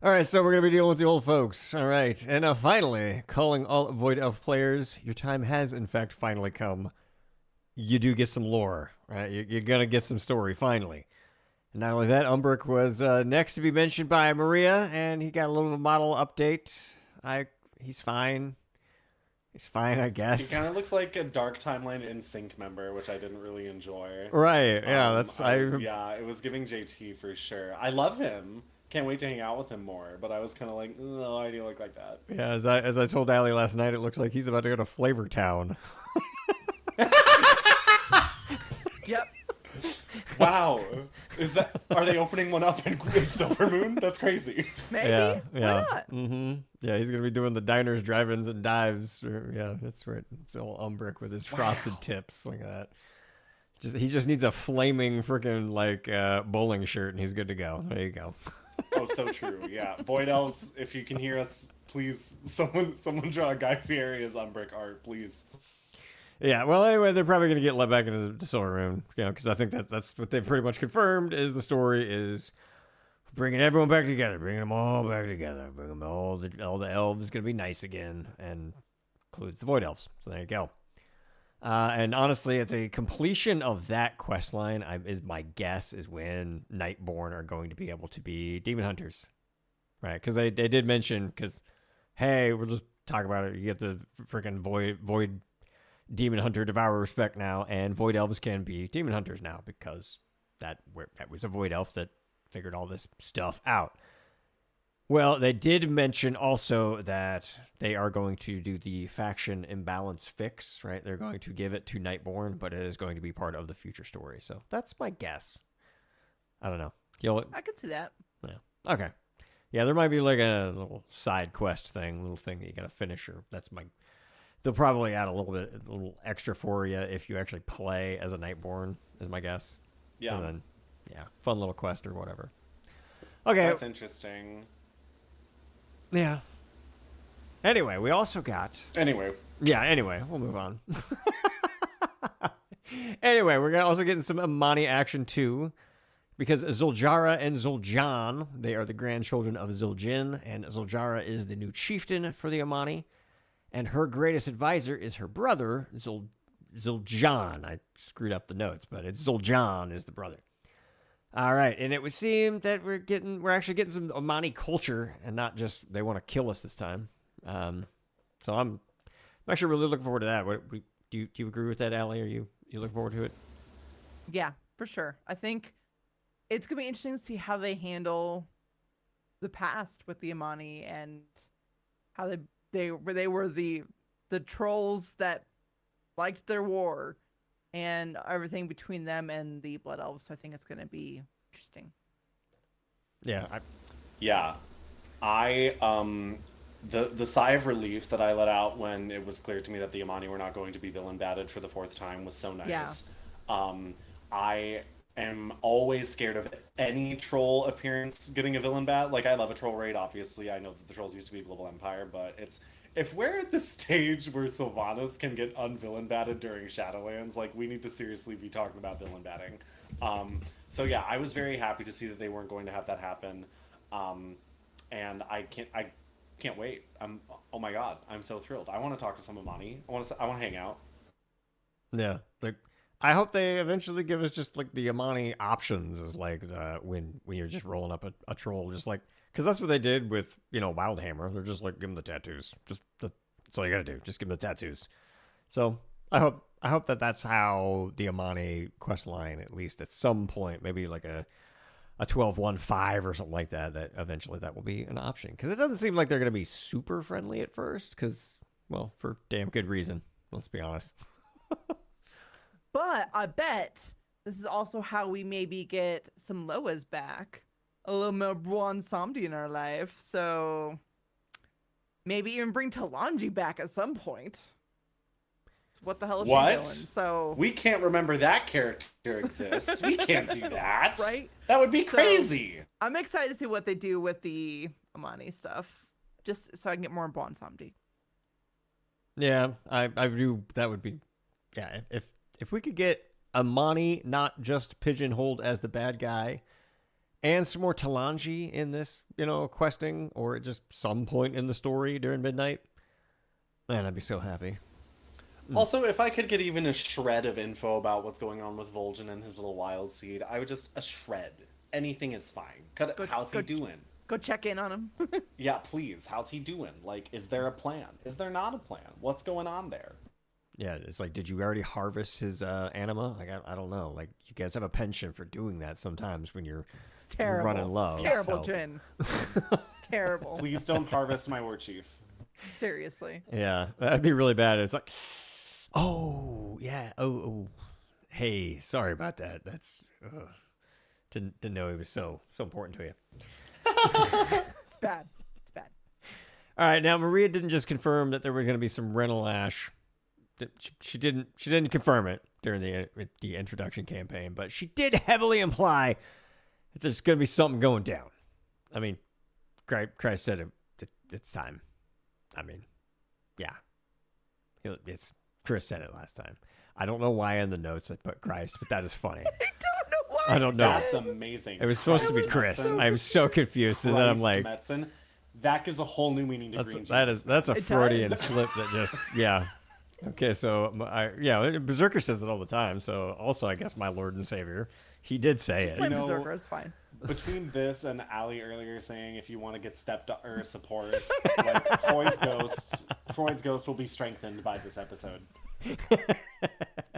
All right, so we're going to be dealing with the old folks. All right, and finally, calling all Void Elf players, your time has, in fact, finally come. You do get some lore, right? You're going to get some story, finally. And not only that, Umbric was next to be mentioned by Maria, and he got a little model update. He's fine. He's fine, I He guess. kind of looks like a Dark Timeline in Sync member, which I didn't really enjoy. Right, yeah, Yeah, it was giving JT for sure. I love him. Can't wait to hang out with him more. But I was kind of like, no, why do you look like that? Yeah, as I told Allie last night, it looks like he's about to go to Flavor Town. Yep. Wow, are they opening one up in Silver Moon? That's crazy. Maybe. Yeah, Why yeah. not? Mm-hmm. Yeah, he's gonna be doing the diners, drive-ins, and dives. Yeah, that's right. It's all Umbrick with his frosted tips. Look at that. He just needs a flaming freaking bowling shirt, and he's good to go. There you go. Oh, so true. Yeah, Void Elves. If you can hear us, please, someone draw Guy Fieri as Umbrick art, please. Yeah, well, anyway, they're probably going to get let back into the Silver Moon, because I think that's what they've pretty much confirmed is the story is bringing everyone back together, bringing them all back together, bringing them all the elves going to be nice again, and includes the Void Elves. So there you go. And honestly, at the completion of that quest line, is my guess is when Nightborn are going to be able to be demon hunters, right? Because they did mention, hey, we'll just talk about it. You get the freaking void demon hunter devourer respect now, and void elves can be demon hunters now because that was a void elf that figured all this stuff out. Well, they did mention also that they are going to do the faction imbalance fix, right? They're going to give it to Nightborn, but it is going to be part of the future story. So that's my guess. I don't know. I could see that. Yeah. Okay. Yeah, there might be like a little side quest thing, little thing that you got to finish, or they'll probably add a little extra for you if you actually play as a Nightborn, is my guess. Yeah. And then, fun little quest or whatever. Okay. That's interesting. Yeah. Anyway, we also got... Anyway, we'll move on. Anyway, we're also getting some Amani action too, because Zuljara and Zul'Jan, they are the grandchildren of Zul'Jin, and Zuljara is the new chieftain for the Amani, and her greatest advisor is her brother, Zul'Jan. I screwed up the notes, but it's Zul'Jan is the brother. All right, and it would seem that we're actually getting some Amani culture, and not just they want to kill us this time. So I'm actually really looking forward to that. Do you agree with that, Allie? Are you looking forward to it? Yeah, for sure. I think it's gonna be interesting to see how they handle the past with the Amani and how they were the trolls that liked their war and everything between them and the Blood Elves. So I think it's gonna be interesting. Yeah. The sigh of relief that I let out when it was clear to me that the Amani were not going to be villain batted for the 4th time was so nice. Yeah. I am always scared of any troll appearance getting a villain bat. Like, I love a troll raid, obviously. I know that the trolls used to be Global Empire, but if we're at the stage where Sylvanas can get unvillain batted during Shadowlands, like, we need to seriously be talking about villain batting. So yeah, I was very happy to see that they weren't going to have that happen. And I can't wait. Oh my god, I'm so thrilled. I want to talk to some Amani. I want to hang out. Yeah, like I hope they eventually give us just like the Amani options, as like when you're just rolling up a troll, just like, because that's what they did with Wildhammer. They're just like, give them the tattoos. That's all you gotta do. Just give them the tattoos. So I hope that that's how the Amani quest line, at least at some point, maybe like a 12-1-5 or something like that eventually that will be an option. Because it doesn't seem like they're going to be super friendly at first, because, well, for damn good reason. Let's be honest. But I bet this is also how we maybe get some Loas back. A little more Buon Samdi in our life. So maybe even bring Talanji back at some point. What the hell is she doing? So we can't remember that character exists. We can't do that. Right? That would be crazy. I'm excited to see what they do with the Amani stuff. Just so I can get more Buon Samdi. Yeah, I do. That would be, yeah. If we could get Amani not just pigeonholed as the bad guy, and some more Talanji in this, questing, or at just some point in the story during midnight, man, I'd be so happy. Also, if I could get even a shred of info about what's going on with Vol'jin and his little wild seed, I would just a shred. Anything is fine. How's he doing? Go check in on him. Yeah, please. How's he doing? Like, is there a plan? Is there not a plan? What's going on there? Yeah, it's like, did you already harvest his anima? Like, I don't know. Like, you guys have a penchant for doing that sometimes when you're Terrible. running low. It's terrible, so. Jin. Terrible. Please don't harvest my war chief. Seriously. Yeah, that'd be really bad. It's like, oh, yeah. Oh. Hey, sorry about that. That's, didn't know it was so important to you. It's bad. It's bad. All right, now Maria didn't just confirm that there was going to be some rental ash. She didn't confirm it during the introduction campaign, but she did heavily imply that there's going to be something going down. I mean, Christ said it's time. I mean, yeah. Chris said it last time. I don't know why in the notes I put Christ, but that is funny. I don't know why. I don't know. That's amazing. It was supposed to be Chris. I'm so confused, and then I'm like, Metzen. That gives a whole new meaning to green Jesus. that's a Freudian slip that just yeah. Okay, so Berserker says it all the time. So also, I guess my Lord and Savior, he did say it. Play Berserker, it's fine. Between this and Ali earlier saying if you want to get or support, like Freud's ghost will be strengthened by this episode.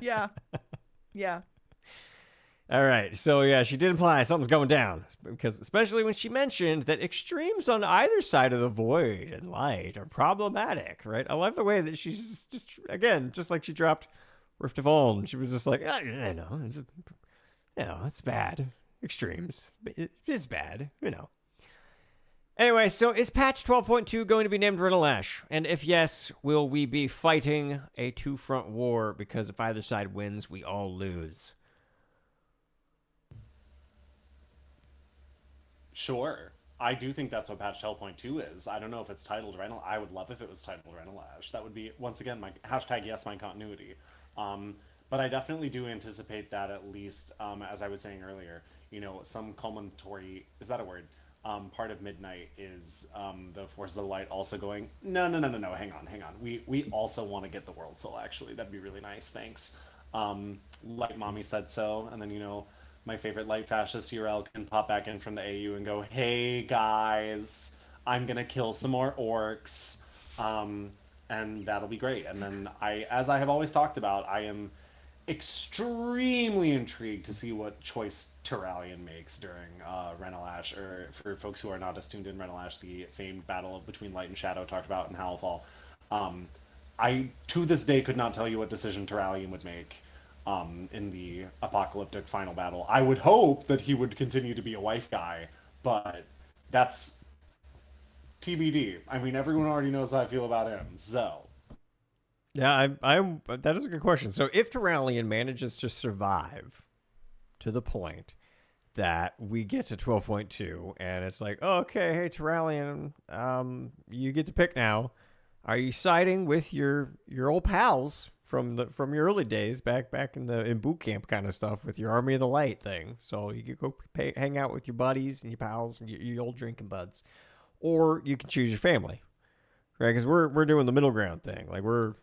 Yeah. All right, so yeah, she did imply something's going down, because especially when she mentioned that extremes on either side of the void and light are problematic, right? I love the way that she's just again, just like she dropped Rift of Ulm, she was just like, it's bad. Extremes, it's bad, Anyway, so is patch 12.2 going to be named Rental Ash? And if yes, will we be fighting a two-front war? Because if either side wins, we all lose. Sure. I do think that's what patch 12.2 is. I don't know if it's titled Rental. I would love if it was titled Rental Ash. That would be, once again, my hashtag yes, my continuity. But I definitely do anticipate that at least, as I was saying earlier, some culminatory, is that a word? Part of Midnight is the Forces of the Light also going, no, hang on. We also want to get the World Soul, actually. That'd be really nice, thanks. Light Mommy said so, and then, my favorite light fascist URL can pop back in from the AU and go, hey guys, I'm gonna kill some more orcs, and that'll be great. And then as I have always talked about, I am extremely intrigued to see what choice Turalian makes during Rental Ash, or for folks who are not as tuned in, Rental Ash, the famed battle between Light and Shadow talked about in Howlfall. I, to this day, could not tell you what decision Turalian would make in the apocalyptic final battle. I would hope that he would continue to be a wife guy, but that's TBD. I mean, everyone already knows how I feel about him, so. Yeah, that is a good question. So if Turalian manages to survive to the point that we get to 12.2 and it's like, oh, okay, hey, Turalian, you get to pick now. Are you siding with your old pals from your early days back in boot camp kind of stuff with your Army of the Light thing? So you can go hang out with your buddies and your pals and your old drinking buds, or you can choose your family, right? Because we're doing the middle ground thing. Like we're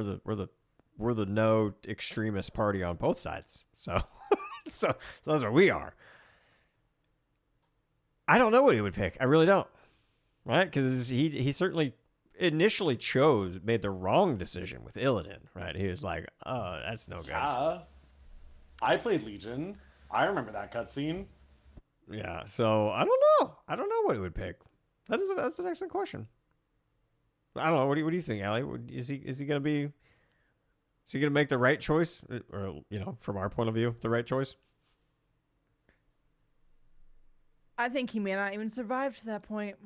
the no extremist party on both sides. So so that's what we are. I don't know what he would pick. I really don't, right? Because he certainly initially made the wrong decision with Illidan, right? He was like, oh, that's no good. Yeah. I played Legion. I remember that cutscene. Yeah, so I don't know what he would pick. That's an excellent question. I don't know. What do you think, Allie? Is he gonna make the right choice, or from our point of view, the right choice? I think he may not even survive to that point.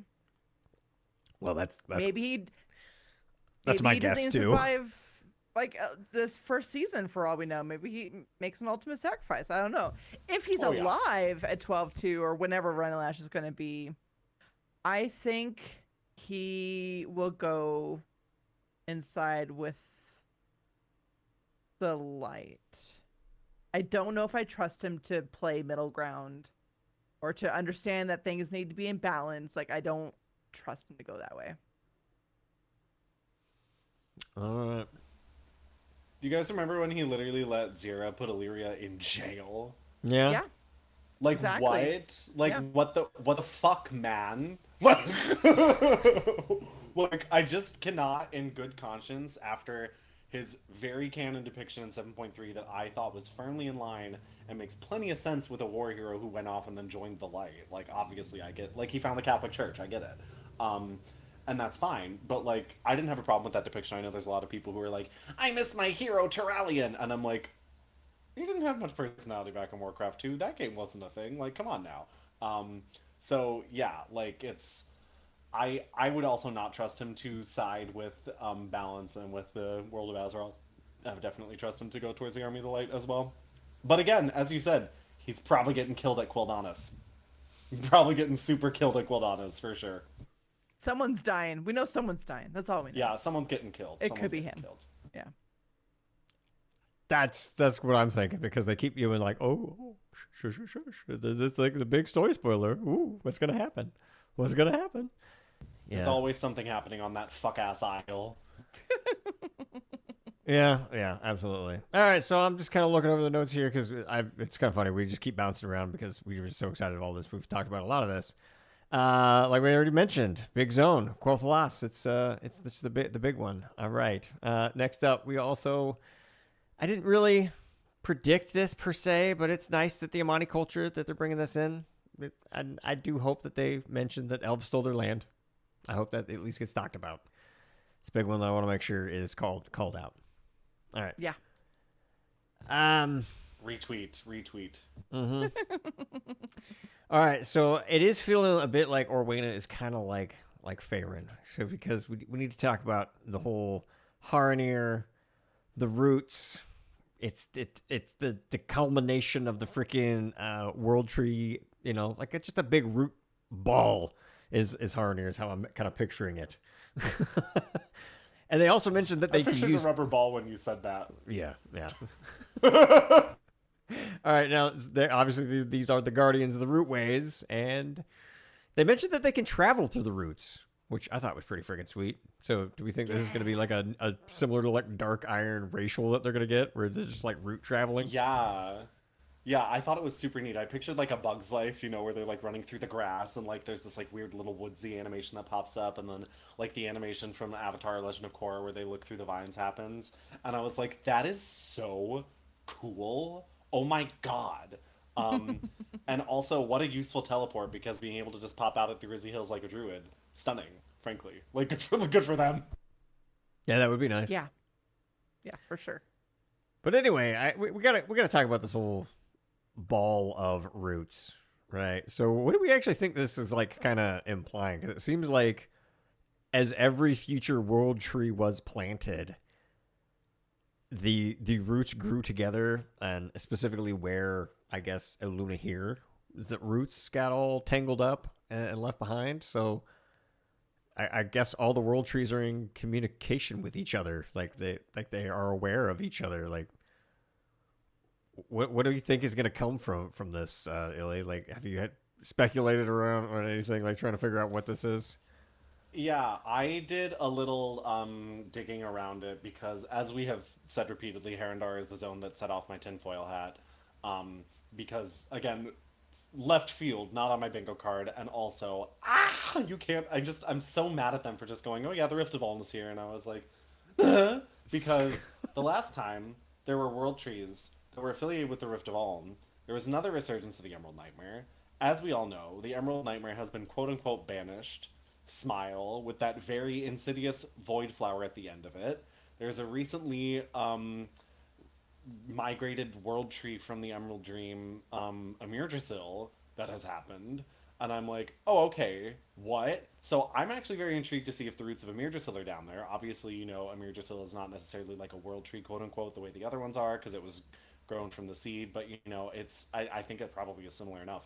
Well, that's maybe my he guess doesn't too. Survive this first season, for all we know. Maybe he makes an ultimate sacrifice. I don't know. If he's alive at 12.2 or whenever Rental Ash is going to be, I think he will go inside with the light. I don't know if I trust him to play middle ground or to understand that things need to be in balance. Like, I don't trust him to go that way. All right. Do you guys remember when he literally let Zira put Illyria in jail? Yeah. Yeah. Like Exactly. what? Like Yeah. what the fuck, man? Like I just cannot in good conscience after his very canon depiction in 7.3 that I thought was firmly in line and makes plenty of sense with a war hero who went off and then joined the light. Like obviously I get like he found the Catholic Church, I get it. And that's fine. But like I didn't have a problem with that depiction. I know there's a lot of people who are like, I miss my hero Terralion, and I'm like, you didn't have much personality back in Warcraft 2. That game wasn't a thing. Like, come on now. So yeah, like it's I would also not trust him to side with Balance and with the World of Azeroth. I would definitely trust him to go towards the Army of the Light as well. But again, as you said, he's probably getting killed at Quel'Danas. Probably getting super killed at Quel'Danas for sure. Someone's dying. We know someone's dying. That's all we know. Yeah, someone's getting killed. It Someone's could be getting him. Killed. Yeah. That's what I'm thinking, because they keep you in like, oh, shush. It's like the big story spoiler. Ooh, what's gonna happen? What's gonna happen? There's always something happening on that fuck ass isle. Yeah, absolutely. All right, so I'm just kind of looking over the notes here because it's kind of funny. We just keep bouncing around because we were so excited about all this. We've talked about a lot of this. Like we already mentioned, Big Zone, Quel'Thalas. It's the big one. All right. Next up, I didn't really predict this per se, but it's nice that the Amani culture that they're bringing this in. I do hope that they mentioned that elves stole their land. I hope that at least gets talked about. It's a big one that I want to make sure is called out. All right. Yeah. Retweet. Mm-hmm. All right, so it is feeling a bit like Orwena is kind of like Faerun. So because we need to talk about the whole Haranir, the roots. It's the culmination of the freaking world tree. You know, like it's just a big root ball. Is Haranir is how I'm kind of picturing it. And they also mentioned that they can use a rubber ball when you said that. Yeah. All right, now obviously these are the guardians of the root ways, and they mentioned that they can travel through the roots, which I thought was pretty freaking sweet. So do we think this is going to be like a similar to like Dark Iron racial that they're going to get, where they're just like root traveling? Yeah, I thought it was super neat. I pictured like a Bug's Life, you know, where they're like running through the grass and like there's this like weird little woodsy animation that pops up, and then like the animation from the Avatar Legend of Korra where they look through the vines happens. And I was like, that is so cool. Oh my god. And also what a useful teleport, because being able to just pop out at the Grizzly Hills like a druid, stunning, frankly. Like good for them. Yeah, that would be nice. Yeah, for sure. But anyway, we gotta talk about this whole ball of roots, right? So what do we actually think this is like kind of implying? Because it seems like as every future world tree was planted, the roots grew together, and specifically where I guess Illyana here, the roots got all tangled up and left behind. So I guess all the world trees are in communication with each other, like they are aware of each other. Like, what do you think is going to come from this, Illy? Like, have you speculated around on anything, like trying to figure out what this is? Yeah, I did a little digging around it because, as we have said repeatedly, Herondar is the zone that set off my tinfoil hat. Because, again, left field, not on my bingo card, and also, you can't, I'm so mad at them for just going, oh yeah, the Rift of Ulm is here, and I was like, because the last time there were world trees that were affiliated with the Rift of Ulm, there was another resurgence of the Emerald Nightmare. As we all know, the Emerald Nightmare has been quote-unquote banished. Smile, with that very insidious void flower at the end of it. There's a recently migrated world tree from the Emerald Dream, Amirdrasil, that has happened. And I'm like, oh, okay, what? So I'm actually very intrigued to see if the roots of Amirdrasil are down there. Obviously, you know, Amirdrasil is not necessarily like a world tree, quote-unquote, the way the other ones are, because it was grown from the seed. But, you know, I think it probably is similar enough.